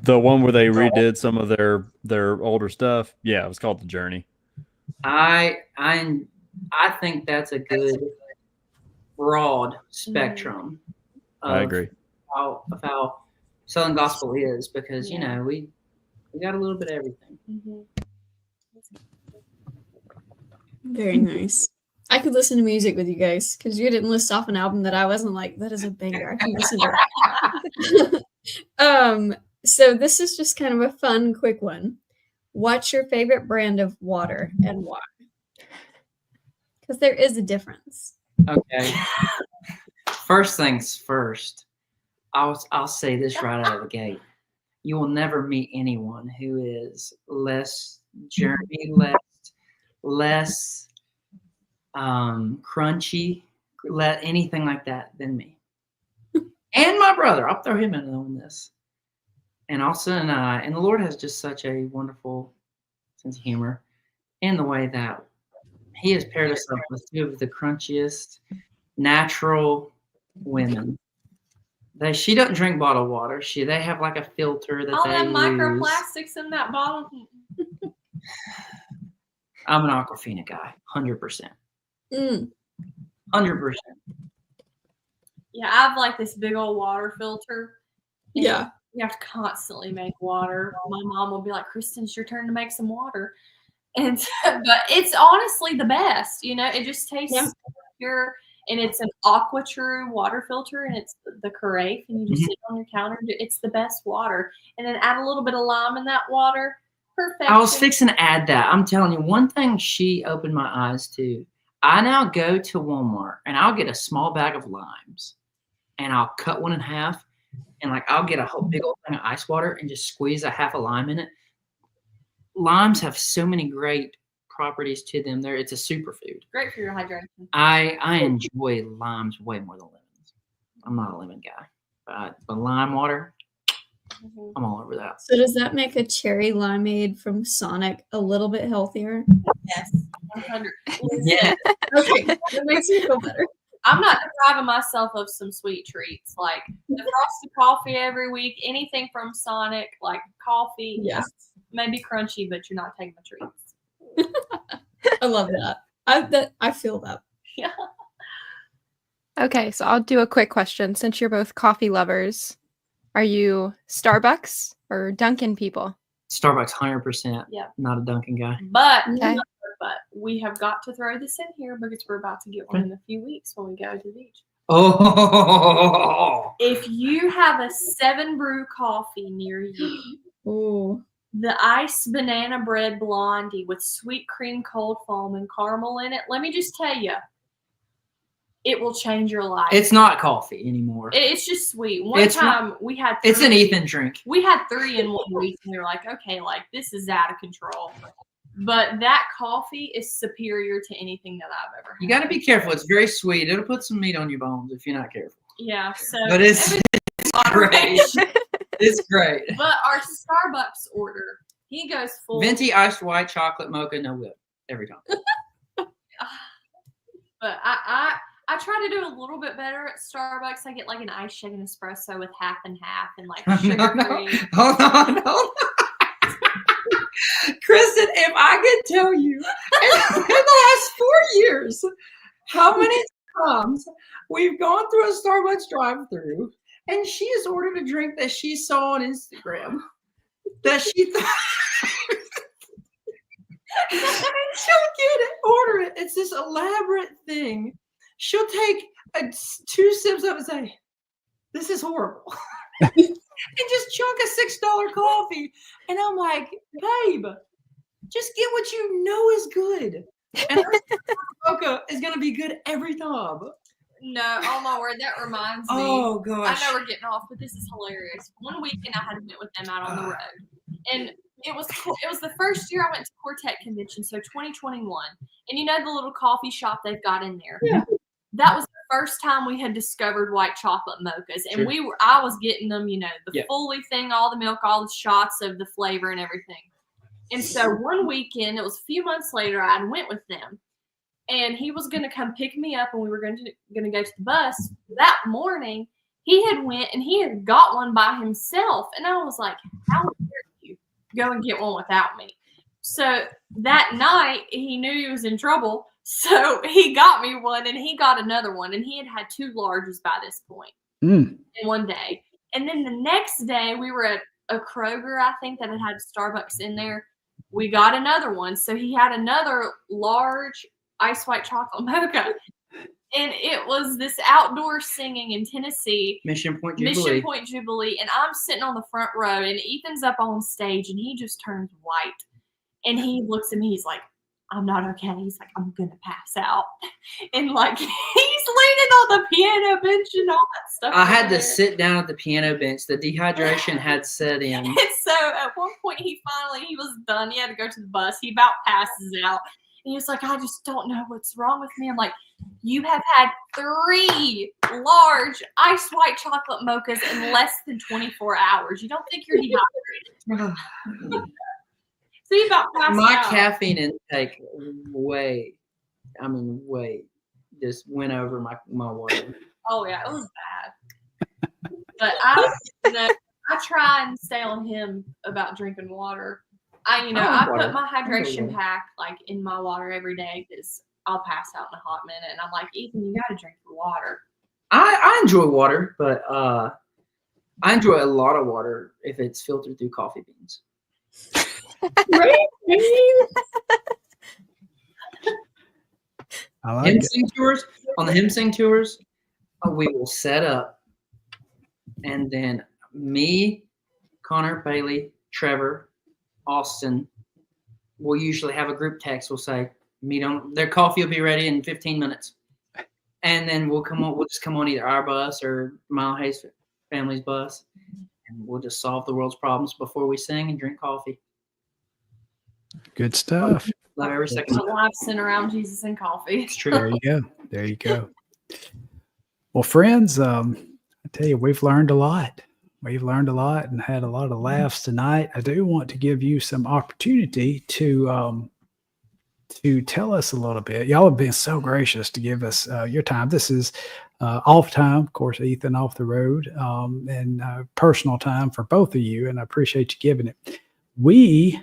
[SPEAKER 5] The one where they redid some of their older stuff. Yeah, it was called The Journey.
[SPEAKER 3] I think that's a good broad spectrum
[SPEAKER 5] I agree.
[SPEAKER 3] of how Southern Gospel is, because we got a little bit of everything.
[SPEAKER 4] Mm-hmm.
[SPEAKER 2] very nice. I could listen to music with you guys because you didn't list off an album that I wasn't like, that is a banger. I can listen to it. So this is just kind of a fun, quick one. What's your favorite brand of water and why? Because there is a difference.
[SPEAKER 3] Okay. First things first, I'll say this right out of the gate. You will never meet anyone who is less Journey, less crunchy, anything like that than me. And my brother, I'll throw him in on this. And also, and the Lord has just such a wonderful sense of humor in the way that He has paired us up with 2 of the crunchiest natural women. She doesn't drink bottled water. They have like a filter that
[SPEAKER 4] All
[SPEAKER 3] they
[SPEAKER 4] that
[SPEAKER 3] use.
[SPEAKER 4] microplastics in that bottle.
[SPEAKER 3] I'm an Aquafina guy, 100%. 100%.
[SPEAKER 4] Yeah, I have like this big old water filter. and
[SPEAKER 2] Yeah.
[SPEAKER 4] You have to constantly make water. My mom will be like, Kristen, it's your turn to make some water. And but it's honestly the best, it just tastes
[SPEAKER 2] Yeah.
[SPEAKER 4] pure. And it's an AquaTrue water filter, and it's the Carafe, and you just sit on your counter. It's the best water. And then add a little bit of lime in that water. Perfection.
[SPEAKER 3] I was fixing to add that. I'm telling you, one thing she opened my eyes to. I now go to Walmart and I'll get a small bag of limes and I'll cut one in half and like I'll get a whole big old thing of ice water and just squeeze a half a lime in it. Limes have so many great properties to them. It's a superfood.
[SPEAKER 4] Great for your hydration.
[SPEAKER 3] I enjoy limes way more than lemons. I'm not a lemon guy, but the lime water, I'm all over that.
[SPEAKER 2] So does that make a cherry limeade from Sonic a little bit healthier?
[SPEAKER 4] Yes, 100.
[SPEAKER 3] Yeah.
[SPEAKER 2] Okay, that makes me feel better.
[SPEAKER 4] I'm not depriving myself of some sweet treats, like the frosted coffee every week, anything from Sonic, like coffee.
[SPEAKER 2] Yes.
[SPEAKER 4] Maybe crunchy, but you're not taking the treats.
[SPEAKER 2] I love that. I feel that.
[SPEAKER 4] Yeah.
[SPEAKER 6] Okay, so I'll do a quick question. Since you're both coffee lovers, are you Starbucks or Dunkin' people?
[SPEAKER 3] Starbucks, 100%.
[SPEAKER 4] Yeah.
[SPEAKER 3] Not a Dunkin' guy.
[SPEAKER 4] But
[SPEAKER 6] Okay.
[SPEAKER 4] we have got to throw this in here because we're about to get one in a few weeks when we go to the beach.
[SPEAKER 3] Oh.
[SPEAKER 4] If you have a 7 brew coffee near you,
[SPEAKER 2] Ooh.
[SPEAKER 4] the iced banana bread blondie with sweet cream cold foam and caramel in it, let me just tell you, it will change your life.
[SPEAKER 3] It's not coffee anymore.
[SPEAKER 4] It's just sweet. One time we had 3,
[SPEAKER 3] it's an Ethan drink.
[SPEAKER 4] We had 3 in 1 week, and we were like, okay, like this is out of control. But that coffee is superior to anything that I've ever had.
[SPEAKER 3] You got to be careful. It's very sweet. It'll put some meat on your bones if you're not careful.
[SPEAKER 4] Yeah. So,
[SPEAKER 3] But it's great. It's great.
[SPEAKER 4] But our Starbucks order, he goes full.
[SPEAKER 3] Venti iced white chocolate mocha, no whip every time.
[SPEAKER 4] But I try to do a little bit better at Starbucks. I get like an iced shaken espresso with half and half and like sugar free.
[SPEAKER 3] Hold on. Kristen, if I could tell you in the last 4 years how many times we've gone through a Starbucks drive-through and she has ordered a drink that she saw on Instagram that she thought she'll get it, order it. It's this elaborate thing. She'll take 2 sips of it and say, this is horrible. And just chunk a $6 coffee. And I'm like, babe, just get what you know is good. And our mocha is going to be good every time.
[SPEAKER 4] No, oh my word, that reminds me.
[SPEAKER 3] Oh, gosh.
[SPEAKER 4] I know we're getting off, but this is hilarious. One weekend I had met with them out on the road. And it was cool. It was the first year I went to Quartet Convention, so 2021. And you know the little coffee shop they've got in there?
[SPEAKER 2] Yeah.
[SPEAKER 4] That was the first time we had discovered white chocolate mochas. And
[SPEAKER 3] Sure.
[SPEAKER 4] I was getting them, the fully thing, all the milk, all the shots of the flavor and everything. And so one weekend, it was a few months later, I went with them. And he was going to come pick me up, and we were going to go to the bus. That morning, he had went and he had got one by himself. And I was like, how dare you go and get one without me? So that night, he knew he was in trouble. So he got me one, and he got another one. And he had 2 larges by this point in one day. And then the next day, we were at a Kroger, I think, that had Starbucks in there. We got another one. So he had another large ice white chocolate mocha. And it was this outdoor singing in Tennessee.
[SPEAKER 3] Mission Point Jubilee.
[SPEAKER 4] And I'm sitting on the front row, and Ethan's up on stage, and he just turns white. And he looks at me, he's like, I'm not okay. He's like, I'm going to pass out. And like, he's leaning on the piano bench and all that stuff.
[SPEAKER 3] I had to sit down at the piano bench. The dehydration had set in.
[SPEAKER 4] And so at one point, he was done. He had to go to the bus. He about passes out. And he was like, I just don't know what's wrong with me. I'm like, you have had 3 large ice white chocolate mochas in less than 24 hours. You don't think you're dehydrated. So you about passed
[SPEAKER 3] My
[SPEAKER 4] out.
[SPEAKER 3] caffeine intake just went over my water.
[SPEAKER 4] Oh, yeah, it was bad. But I try and stay on him about drinking water. I put my hydration pack like in my water every day because I'll pass out in a hot minute. And I'm like, Ethan, you got to drink your water.
[SPEAKER 3] I enjoy water, but I enjoy a lot of water if it's filtered through coffee beans.
[SPEAKER 2] Right?
[SPEAKER 1] I like
[SPEAKER 3] Hymn
[SPEAKER 1] it.
[SPEAKER 3] sing tours, on the hymn sing tours, we will set up, and then me, Connor, Bailey, Trevor, Austin will usually have a group text. We'll say, meet on, their coffee will be ready in 15 minutes. And then we'll just come on either our bus or Mile Hayes family's bus, and we'll just solve the world's problems before we sing and drink coffee.
[SPEAKER 1] Good stuff.
[SPEAKER 3] Love every second.
[SPEAKER 4] My life centered around Jesus and coffee.
[SPEAKER 3] It's true.
[SPEAKER 1] There you go. There you go. Well, friends, I tell you, we've learned a lot. We've learned a lot and had a lot of laughs tonight. I do want to give you some opportunity to tell us a little bit. Y'all have been so gracious to give us your time. This is off time, of course, Ethan off the road, and personal time for both of you, and I appreciate you giving it. We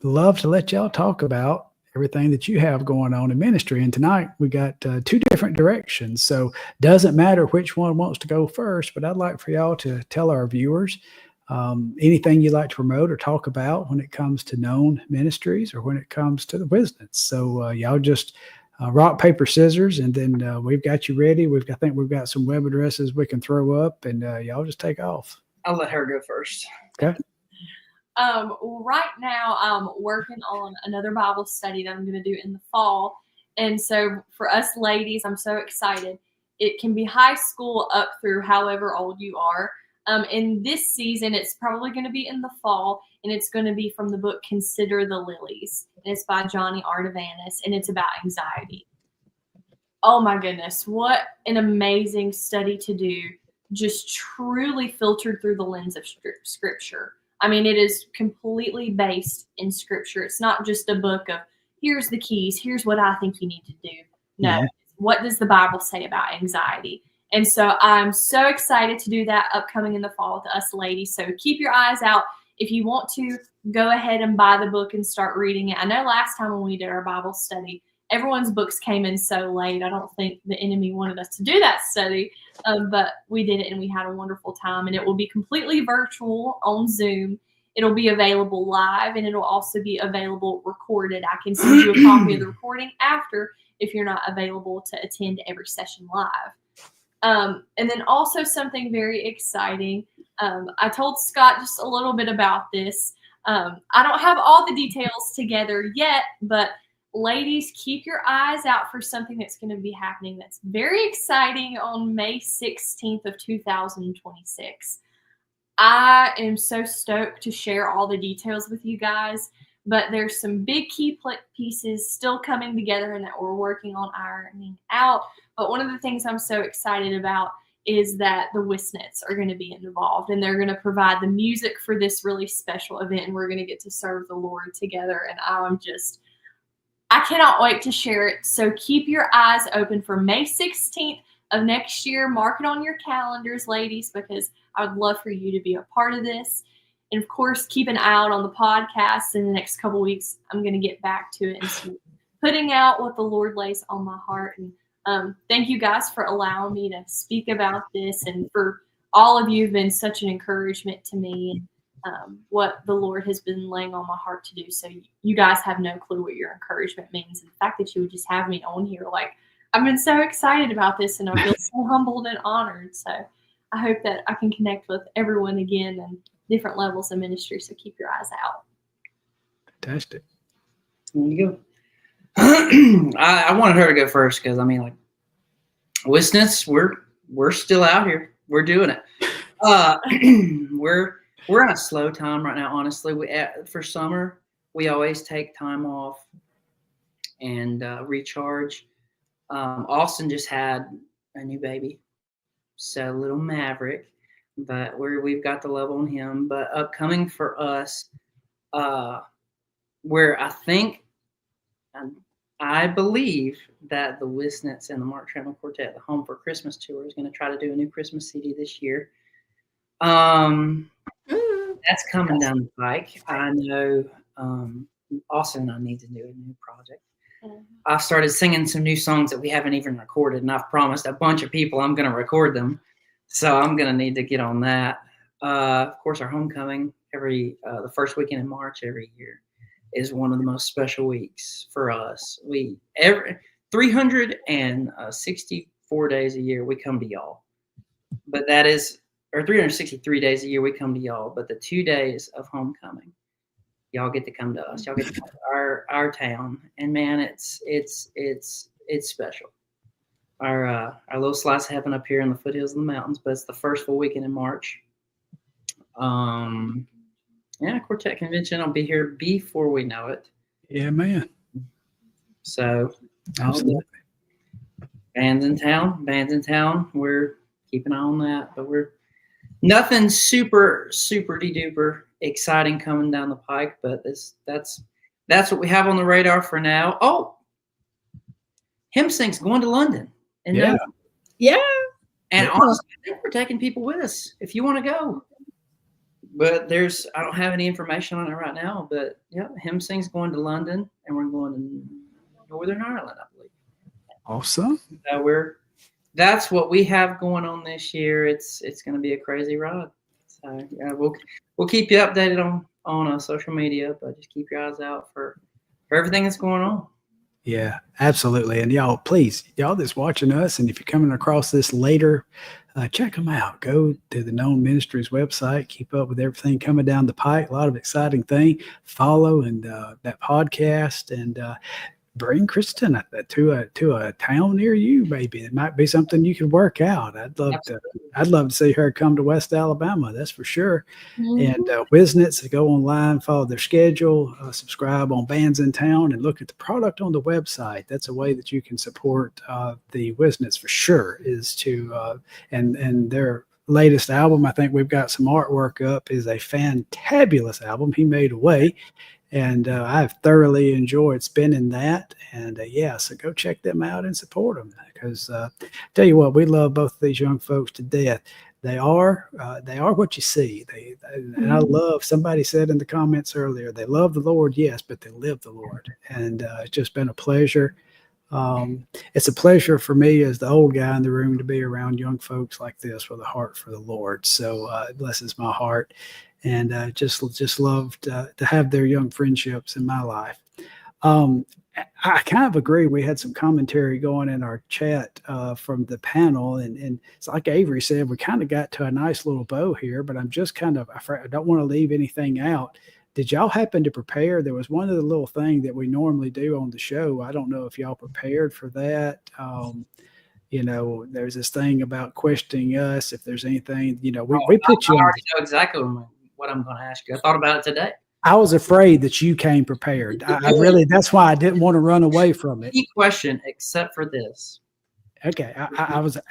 [SPEAKER 1] love to let y'all talk about everything that you have going on in ministry. And tonight we got two different directions. So doesn't matter which one wants to go first, but I'd like for y'all to tell our viewers anything you'd like to promote or talk about when it comes to known ministries or when it comes to the Whisnants. So y'all just rock, paper, scissors, and then we've got you ready. I think we've got some web addresses we can throw up, and y'all just take off.
[SPEAKER 3] I'll let her go first.
[SPEAKER 1] Okay.
[SPEAKER 4] Right now, I'm working on another Bible study that I'm going to do in the fall. And so for us ladies, I'm so excited. It can be high school up through however old you are. In this season, it's probably going to be in the fall, and it's going to be from the book Consider the Lilies. And it's by Johnny Artavanis, and it's about anxiety. Oh my goodness, what an amazing study to do, just truly filtered through the lens of Scripture. I mean, it is completely based in Scripture. It's not just a book of, here's the keys, here's what I think you need to do. No, what does the Bible say about anxiety? And so I'm so excited to do that upcoming in the fall with us ladies. So keep your eyes out. If you want to, go ahead and buy the book and start reading it. I know last time when we did our Bible study, everyone's books came in so late. I don't think the enemy wanted us to do that study, but we did it and we had a wonderful time. And it will be completely virtual on Zoom. It'll be available live, and it'll also be available recorded. I can send you a copy of the recording after if you're not available to attend every session live. And then also something very exciting. I told Scott just a little bit about this. I don't have all the details together yet, but ladies, keep your eyes out for something that's going to be happening that's very exciting on May 16th of 2026. I am so stoked to share all the details with you guys, but there's some big key pieces still coming together and that we're working on ironing out. But one of the things I'm so excited about is that the Whisnants are going to be involved, and they're going to provide the music for this really special event, and we're going to get to serve the Lord together. And I cannot wait to share it. So keep your eyes open for May 16th of next year. Mark it on your calendars, ladies, because I would love for you to be a part of this. And of course, keep an eye out on the podcast. In the next couple of weeks, I'm going to get back to it and see, putting out what the Lord lays on my heart. And thank you guys for allowing me to speak about this, and for all of you have been such an encouragement to me, and what the Lord has been laying on my heart to do. So you guys have no clue what your encouragement means. And the fact that you would just have me on here, like, I've been so excited about this, and I feel so humbled and honored. So I hope that I can connect with everyone again and different levels of ministry. So keep your eyes out.
[SPEAKER 1] Fantastic.
[SPEAKER 3] There you go. I wanted her to go first because, I mean, like, Whisnants, we're still out here. We're doing it. We're on a slow time right now, honestly. For summer, we always take time off and recharge. Austin just had a new baby, so little Maverick, but we've got the love on him. But upcoming for us, where I believe that the Whisnants and the Mark Trammell Quartet, the Home for Christmas tour, is going to try to do a new Christmas CD this year. That's coming down the pike. I know Austin and I need to do a new project. I've started singing some new songs that we haven't even recorded, and I've promised a bunch of people I'm going to record them. So I'm going to need to get on that. Of course, our homecoming the first weekend in March every year is one of the most special weeks for us. 364 days a year we come to y'all, but that is, or 363 days a year we come to y'all. But the 2 days of homecoming, y'all get to come to us. Y'all get to come to our town, and man, it's special. Our little slice of heaven up here in the foothills of the mountains, but it's the first full weekend in March. Quartet convention. I'll be here before we know it.
[SPEAKER 1] Yeah, man.
[SPEAKER 3] So,
[SPEAKER 1] Absolutely.
[SPEAKER 3] Bands in town. We're keeping an eye on that, but we're nothing super duper exciting coming down the pike. But that's what we have on the radar for now. Oh, HymnSync's going to London. And
[SPEAKER 1] yeah.
[SPEAKER 3] And honestly, I think we're taking people with us if you want to go. But I don't have any information on it right now. But yeah, HymnSync's going to London, and we're going to Northern Ireland, I believe.
[SPEAKER 1] Awesome.
[SPEAKER 3] So that's what we have going on this year. It's going to be a crazy ride. So yeah, we'll keep you updated on social media, but just keep your eyes out for everything that's going on.
[SPEAKER 1] Yeah, absolutely. And y'all, please, y'all that's watching us, and if you're coming across this later, check them out. Go to the Known Ministries website. Keep up with everything coming down the pike. A lot of exciting thing. Follow and that podcast, and bring Kristen to a town near you. Maybe it might be something you could work out. I'd love to see her come to West Alabama. That's for sure.
[SPEAKER 2] Mhm.
[SPEAKER 1] And Whisnants, go online, follow their schedule, subscribe on Bands in Town, and look at the product on the website. That's a way that you can support the Whisnants for sure. Is to and their latest album. I think we've got some artwork up. Is a fantabulous album. He Made a Way. And I've thoroughly enjoyed spinning that. And so go check them out and support them, because tell you what, we love both of these young folks to death. They are what you see. And I love, somebody said in the comments earlier, they love the Lord, yes, but they live the Lord. And it's just been a pleasure. It's a pleasure for me as the old guy in the room to be around young folks like this with a heart for the Lord. So it blesses my heart. And just loved to have their young friendships in my life. I kind of agree. We had some commentary going in our chat from the panel, and it's like Avery said, we kind of got to a nice little bow here, but I'm just kind of afraid. I don't want to leave anything out. Did y'all happen to prepare? There was one of the little things that we normally do on the show. I don't know if y'all prepared for that. There's this thing about questioning us. If there's anything, we put you.
[SPEAKER 3] I already know exactly what I'm going to ask you. I thought about it today.
[SPEAKER 1] I was afraid that you came prepared. I really, that's why I didn't want to run away from it.
[SPEAKER 3] Any question except for this.
[SPEAKER 1] Okay.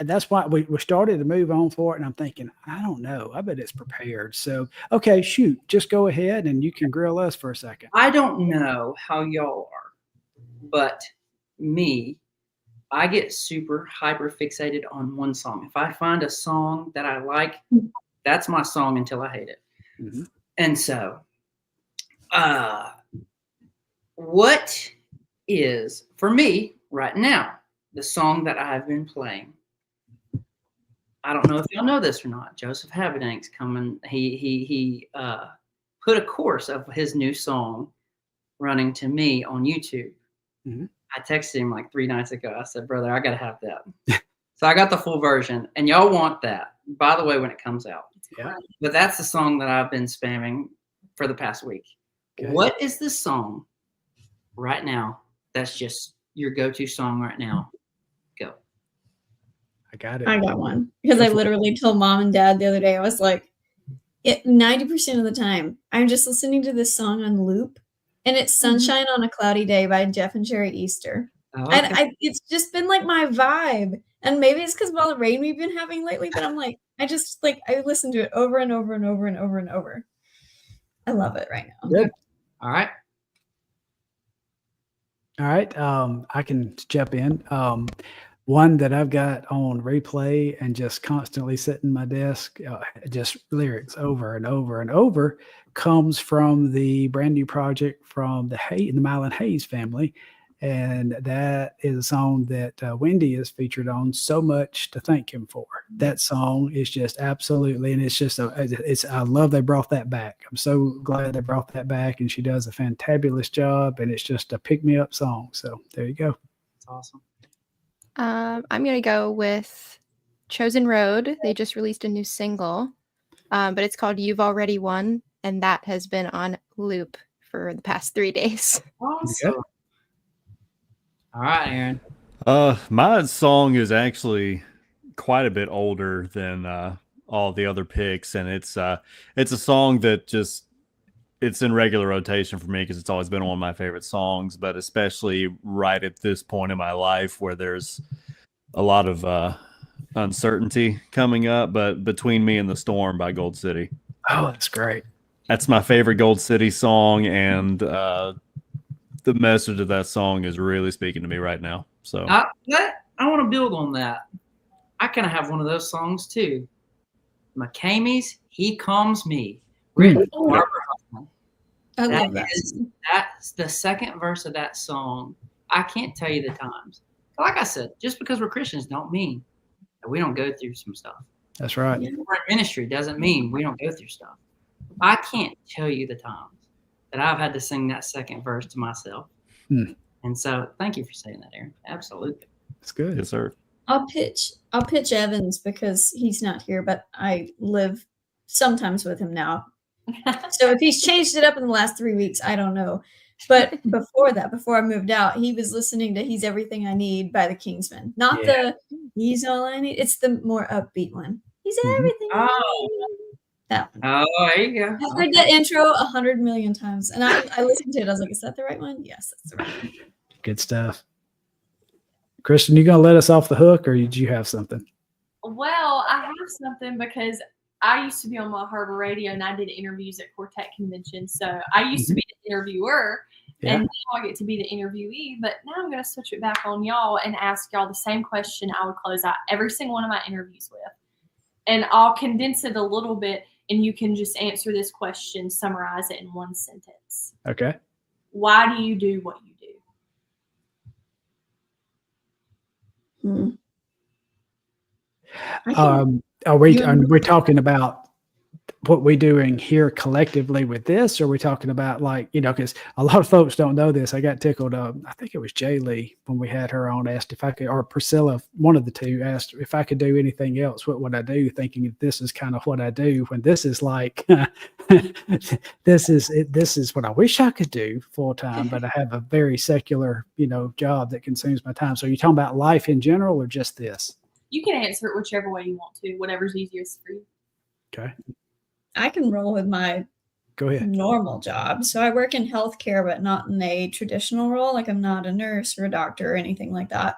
[SPEAKER 1] That's why we started to move on for it. And I'm thinking, I don't know. I bet it's prepared. So, okay, shoot, just go ahead and you can grill us for a second.
[SPEAKER 3] I don't know how y'all are, but I get super hyper fixated on one song. If I find a song that I like, that's my song until I hate it.
[SPEAKER 1] Mm-hmm.
[SPEAKER 3] And so, what is, for me right now, the song that I've been playing? I don't know if y'all know this or not. Joseph Habedank's coming. He put a course of his new song running to me on YouTube.
[SPEAKER 1] Mm-hmm.
[SPEAKER 3] I texted him like 3 nights ago. I said, brother, I got to have that. So I got the full version, and y'all want that, by the way, when it comes out.
[SPEAKER 1] Yeah.
[SPEAKER 3] But that's the song that I've been spamming for the past week. Okay. What is the song right now that's just your go-to song right now? Go.
[SPEAKER 1] I got it.
[SPEAKER 2] I got one. Because I literally told mom and dad the other day, I was like, 90% of the time, I'm just listening to this song on loop. And it's Sunshine on a Cloudy Day by Jeff and Sherry Easter.
[SPEAKER 3] Oh, okay.
[SPEAKER 2] And it's just been like my vibe. And maybe it's because of all the rain we've been having lately, but I'm like, I listen to it over and over and over and over and over. I love it right now.
[SPEAKER 1] Good.
[SPEAKER 3] All right.
[SPEAKER 1] I can jump in. One that I've got on replay and just constantly sitting in my desk, just lyrics over and over and over, comes from the brand new project from the Mylan Hayes family. And that is a song that Wendy is featured on. So much to thank him for. That song is just absolutely, and it's just I love they brought that back. I'm so glad they brought that back, and she does a fantabulous job, and it's just a pick me up song. So there you go.
[SPEAKER 3] It's awesome.
[SPEAKER 6] I'm gonna go with Chosen Road. They just released a new single, but it's called You've Already Won, and that has been on loop for the past 3 days.
[SPEAKER 3] Awesome. All right, Aaron.
[SPEAKER 5] My song is actually quite a bit older than all the other picks, and it's a song that just it's in regular rotation for me because it's always been one of my favorite songs, but especially right at this point in my life where there's a lot of uncertainty coming up. But Between Me and the Storm by Gold City.
[SPEAKER 1] Oh, that's great.
[SPEAKER 5] That's my favorite Gold City song, and the message of that song is really speaking to me right now. So
[SPEAKER 3] I want to build on that. I kind of have one of those songs too. McCamey's "He Calms Me," written by Barbara Huffman.
[SPEAKER 2] I love that.
[SPEAKER 3] That's the second verse of that song. I can't tell you the times. Like I said, just because we're Christians don't mean that we don't go through some stuff.
[SPEAKER 1] That's right.
[SPEAKER 3] We're in ministry doesn't mean we don't go through stuff. I can't tell you the times that I've had to sing that second verse to myself. And so thank you for saying that, Aaron. Absolutely.
[SPEAKER 1] That's good.
[SPEAKER 5] yes, sir.
[SPEAKER 2] I'll pitch Evans because he's not here, but I live sometimes with him now. So if he's changed it up in the last 3 weeks, I don't know. But before that, before I moved out, he was listening to He's Everything I Need by the Kingsmen. Not the He's All I Need. It's the more upbeat one. He's everything I need. That one.
[SPEAKER 3] Oh, there you go.
[SPEAKER 2] I've heard that intro 100 million times. And I listened to it. I was like, is that the right one? Yes, that's the right one.
[SPEAKER 1] Good stuff. Kristen, you gonna let us off the hook, or did you have something?
[SPEAKER 4] Well, I have something because I used to be on my Harbor Radio and I did interviews at Quartet Convention. So I used to be the interviewer and now I get to be the interviewee. But now I'm going to switch it back on y'all and ask y'all the same question I would close out every single one of my interviews with. And I'll condense it a little bit and you can just answer this question, summarize it in one sentence.
[SPEAKER 1] Okay.
[SPEAKER 4] Why do you do what you do?
[SPEAKER 1] Are we talking about what we're doing here collectively with this, or are we talking about because a lot of folks don't know this. I got tickled. I think it was Jay Lee when we had her on asked if I could, or Priscilla, one of the two asked if I could do anything else. What would I do? Thinking this is kind of what I do when this is like, this is what I wish I could do full time, but I have a very secular, job that consumes my time. So are you talking about life in general or just this?
[SPEAKER 4] You can answer it whichever way you want to, whatever's easiest for you.
[SPEAKER 1] Okay.
[SPEAKER 2] I can roll with my normal job. So I work in healthcare, but not in a traditional role. Like I'm not a nurse or a doctor or anything like that.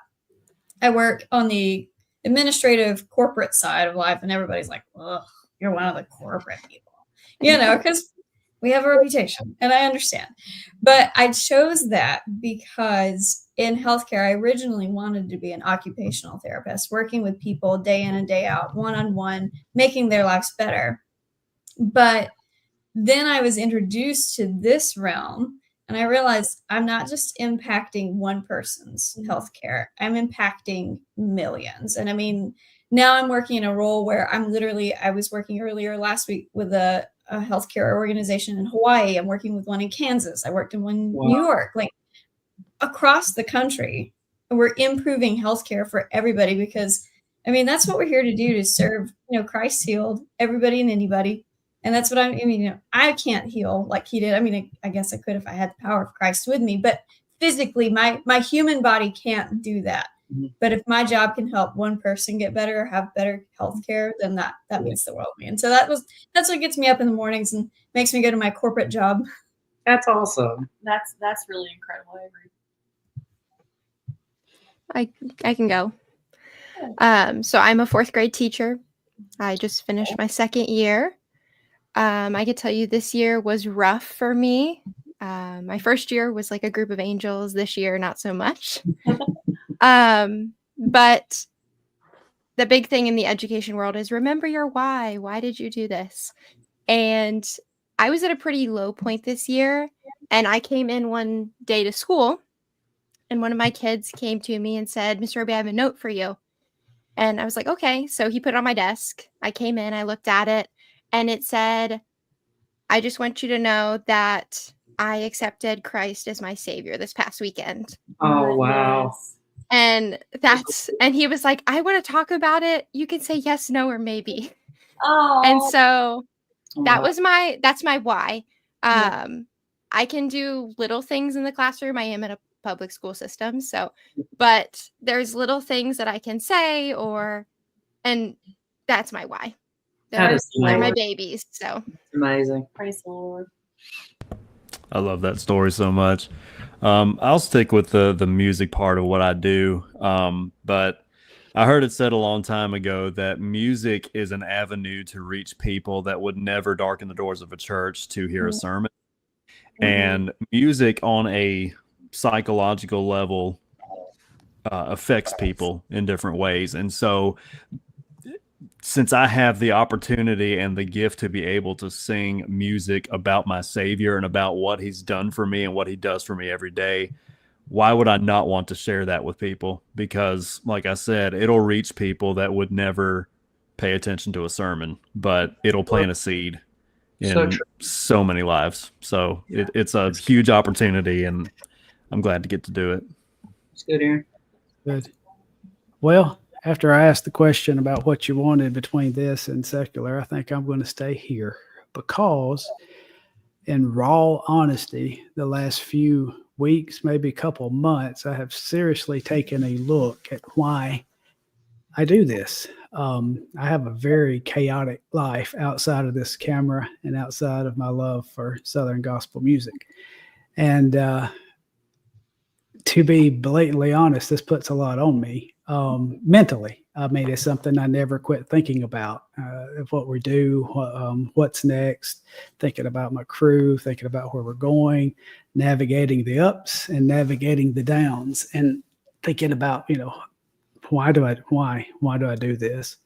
[SPEAKER 2] I work on the administrative corporate side of life, and everybody's like, ugh, you're one of the corporate people, because we have a reputation, and I understand. But I chose that because in healthcare, I originally wanted to be an occupational therapist, working with people day in and day out, one-on-one, making their lives better. But then I was introduced to this realm, and I realized I'm not just impacting one person's healthcare. I'm impacting millions. And I mean, now I'm working in a role where I was working earlier last week with a healthcare organization in Hawaii. I'm working with one in Kansas. I worked in one in New York, like across the country. We're improving healthcare for everybody because, I mean, that's what we're here to do, to serve, Christ healed everybody and anybody. And that's what I can't heal like he did. I mean, I guess I could if I had the power of Christ with me, but physically my human body can't do that. Mm-hmm. But if my job can help one person get better, have better health care, then that means the world to me. And so that's what gets me up in the mornings and makes me go to my corporate job.
[SPEAKER 3] That's awesome.
[SPEAKER 4] That's really incredible.
[SPEAKER 6] I can go. So I'm a 4th grade teacher. I just finished my 2nd year. I could tell you this year was rough for me. My first year was like a group of angels. This year, not so much. But the big thing in the education world is remember your why. Why did you do this? And I was at a pretty low point this year. And I came in one day to school and one of my kids came to me and said, Mr. Roby, I have a note for you. And I was like, okay. So he put it on my desk. I came in, I looked at it, and it said, I just want you to know that I accepted Christ as my savior this past weekend.
[SPEAKER 3] Oh, wow.
[SPEAKER 6] And he was like, I want to talk about it. You can say yes, no, or maybe.
[SPEAKER 4] Oh.
[SPEAKER 6] And so
[SPEAKER 3] Wow.
[SPEAKER 6] that's my why. I can do little things in the classroom. I am in a public school system. So, but there's little things that I can say and that's my why. They're my babies. So
[SPEAKER 3] amazing.
[SPEAKER 4] Praise the Lord.
[SPEAKER 5] I love that story so much. I'll stick with the music part of what I do. But I heard it said a long time ago that music is an avenue to reach people that would never darken the doors of a church to hear a sermon. And music on a psychological level affects people in different ways. And so since I have the opportunity and the gift to be able to sing music about my Savior and about what he's done for me and what he does for me every day, why would I not want to share that with people? Because, like I said, it'll reach people that would never pay attention to a sermon, but it'll plant a seed in so many lives. So it's a huge opportunity, and I'm glad to get to do it.
[SPEAKER 3] It's good, Aaron.
[SPEAKER 1] Good. Well, after I asked the question about what you wanted between this and secular, I think I'm going to stay here because, in raw honesty, the last few weeks, maybe a couple of months, I have seriously taken a look at why I do this. I have a very chaotic life outside of this camera and outside of my love for Southern gospel music. And to be blatantly honest, this puts a lot on me mentally. I mean, it's something I never quit thinking about, of what we do, what's next, thinking about my crew, thinking about where we're going, navigating the ups and navigating the downs, and thinking about, why do I do this?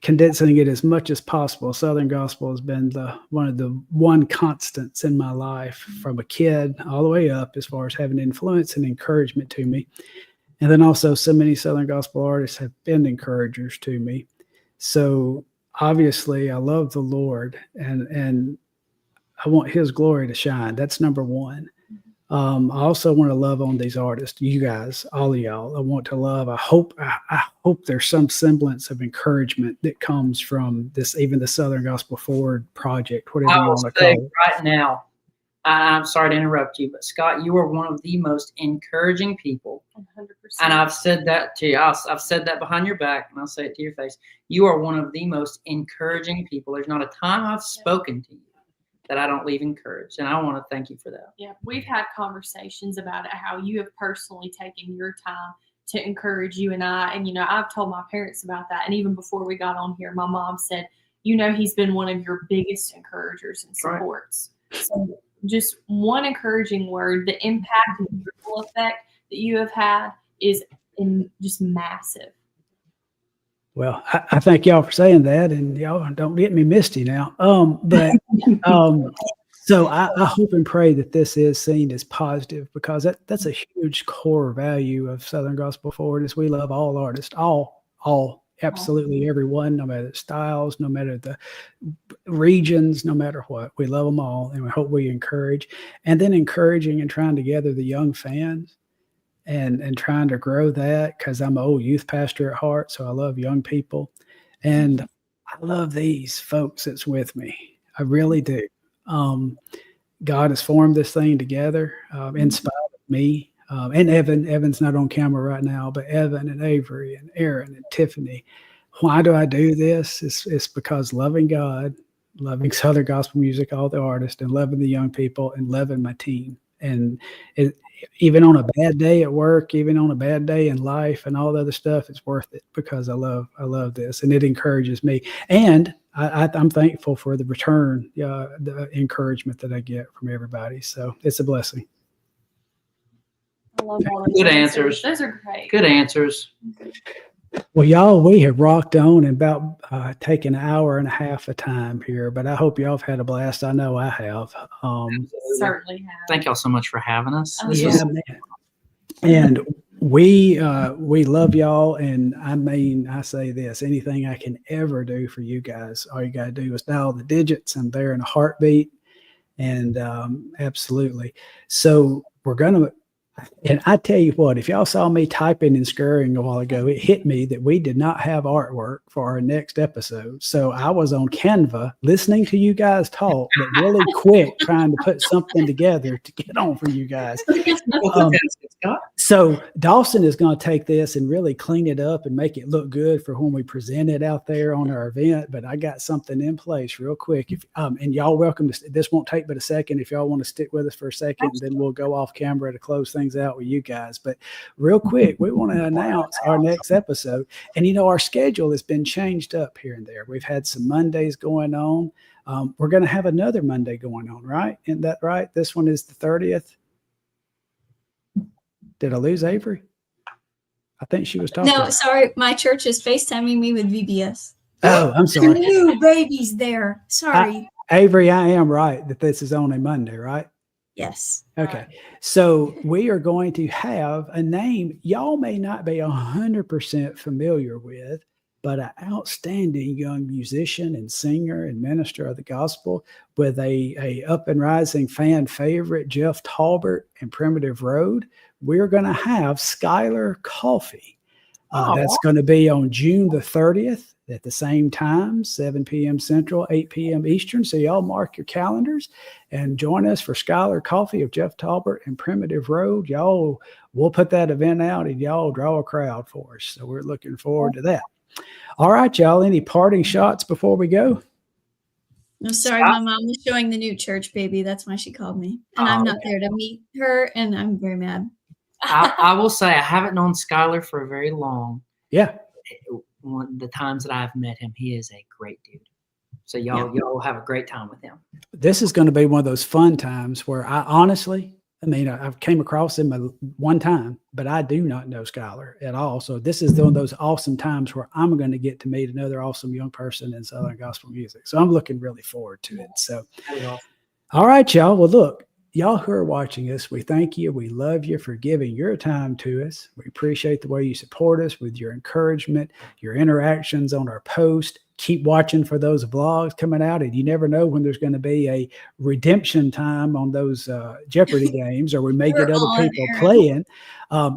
[SPEAKER 1] Condensing it as much as possible, Southern gospel has been one of the constants in my life from a kid all the way up, as far as having influence and encouragement to me. And then also so many Southern gospel artists have been encouragers to me. So obviously I love the Lord and I want his glory to shine. That's number one. I also want to love on these artists, you guys, all of y'all. I want to love. I hope there's some semblance of encouragement that comes from this, even the Southern Gospel Forward project, whatever you want to call it.
[SPEAKER 3] Right now, I'm sorry to interrupt you, but Scott, you are one of the most encouraging people.
[SPEAKER 4] 100%.
[SPEAKER 3] And I've said that to you. I've said that behind your back, and I'll say it to your face. You are one of the most encouraging people. There's not a time I've spoken to you that I don't leave encouraged. And I want to thank you for that.
[SPEAKER 4] Yeah, we've had conversations about it, how you have personally taken your time to encourage you and I. And, I've told my parents about that. And even before we got on here, my mom said, he's been one of your biggest encouragers and supports. Right. So just one encouraging word, the impact and the ripple effect that you have had is just massive.
[SPEAKER 1] Well, I thank y'all for saying that, and y'all don't get me misty now. So I hope and pray that this is seen as positive, because that's a huge core value of Southern Gospel Forward is we love all artists, all, absolutely everyone, no matter the styles, no matter the regions, no matter what. We love them all, and we hope we encourage. And then encouraging and trying to gather the young fans and trying to grow that, because I'm an old youth pastor at heart, so I love young people. And I love these folks that's with me. I really do. God has formed this thing together in spite of me. And Evan's not on camera right now, but Evan and Avery and Aaron and Tiffany. Why do I do this? It's because loving God, loving Southern gospel music, all the artists, and loving the young people, and loving my team. And even on a bad day at work, even on a bad day in life and all the other stuff, it's worth it, because I love this, and it encourages me. And I'm thankful for the return, the encouragement that I get from everybody. So it's a blessing.
[SPEAKER 4] I love all those
[SPEAKER 3] Good answers.
[SPEAKER 4] Those are great.
[SPEAKER 3] Good answers.
[SPEAKER 1] Well, y'all, we have rocked on and about taken an hour and a half of time here, but I hope y'all have had a blast. I know I have.
[SPEAKER 4] Certainly have.
[SPEAKER 3] Thank y'all so much for having us.
[SPEAKER 4] Oh,
[SPEAKER 3] This
[SPEAKER 1] Yeah,
[SPEAKER 3] was
[SPEAKER 1] man. And we love y'all, and I mean, I say this: anything I can ever do for you guys, all you gotta do is dial the digits. I'm there in a heartbeat, and absolutely. So we're gonna. And I tell you what, if y'all saw me typing and scurrying a while ago, it hit me that we did not have artwork for our next episode. So I was on Canva listening to you guys talk, but really quick trying to put something together to get on for you guys. So Dawson is going to take this and really clean it up and make it look good for when we present it out there on our event. But I got something in place real quick. If and y'all welcome to. This won't take but a second. If y'all want to stick with us for a second, then we'll go off camera to close things out with you guys. But real quick, we want to announce our next episode. And our schedule has been changed up here and there. We've had some Mondays going on. We're going to have another Monday going on, right? Isn't that right? This one is the 30th. Did I lose Avery? I think she was talking.
[SPEAKER 2] No, sorry. My church is FaceTiming me with VBS.
[SPEAKER 1] Oh, I'm
[SPEAKER 2] The
[SPEAKER 1] sorry.
[SPEAKER 2] new baby's there. Sorry.
[SPEAKER 1] Avery, I am right that this is on a Monday, right?
[SPEAKER 2] Yes.
[SPEAKER 1] Okay. So we are going to have a name y'all may not be 100% familiar with, but an outstanding young musician and singer and minister of the gospel with a up and rising fan favorite, Jeff Talbert and Primitive Road. We're going to have Skylar Coffee. That's going to be on June the 30th at the same time, 7 p.m. Central, 8 p.m. Eastern. So y'all mark your calendars and join us for Skylar Coffee of Jeff Talbert and Primitive Road. Y'all, we'll put that event out and y'all draw a crowd for us. So we're looking forward to that. All right, y'all. Any parting shots before we go?
[SPEAKER 2] I'm sorry, my mom was showing the new church baby. That's why she called me. And I'm not there to meet her, and I'm very mad.
[SPEAKER 3] I will say I haven't known Skylar for very long.
[SPEAKER 1] Yeah.
[SPEAKER 3] The times that I've met him, he is a great dude. So y'all have a great time with him. This
[SPEAKER 1] is going to be one of those fun times where I honestly, I've came across him one time, but I do not know Skylar at all. So this is one of those awesome times where I'm going to get to meet another awesome young person in Southern gospel music. So I'm looking really forward to it. So, all right, y'all. Well, look, y'all who are watching us, we thank you. We love you for giving your time to us. We appreciate the way you support us with your encouragement, your interactions on our post. Keep watching for those vlogs coming out, and you never know when there's going to be a redemption time on those Jeopardy games, or we may get other people playing.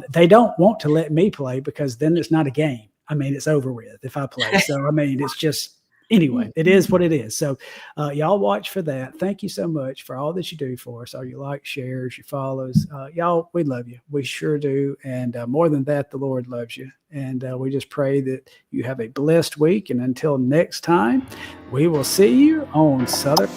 [SPEAKER 1] They don't want to let me play because then it's not a game. It's over with if I play. So, it's just, anyway, it is what it is. So y'all watch for that. Thank you so much for all that you do for us. All your likes, shares, your follows. Y'all, we love you. We sure do. And more than that, the Lord loves you. And we just pray that you have a blessed week. And until next time, we will see you on Southern.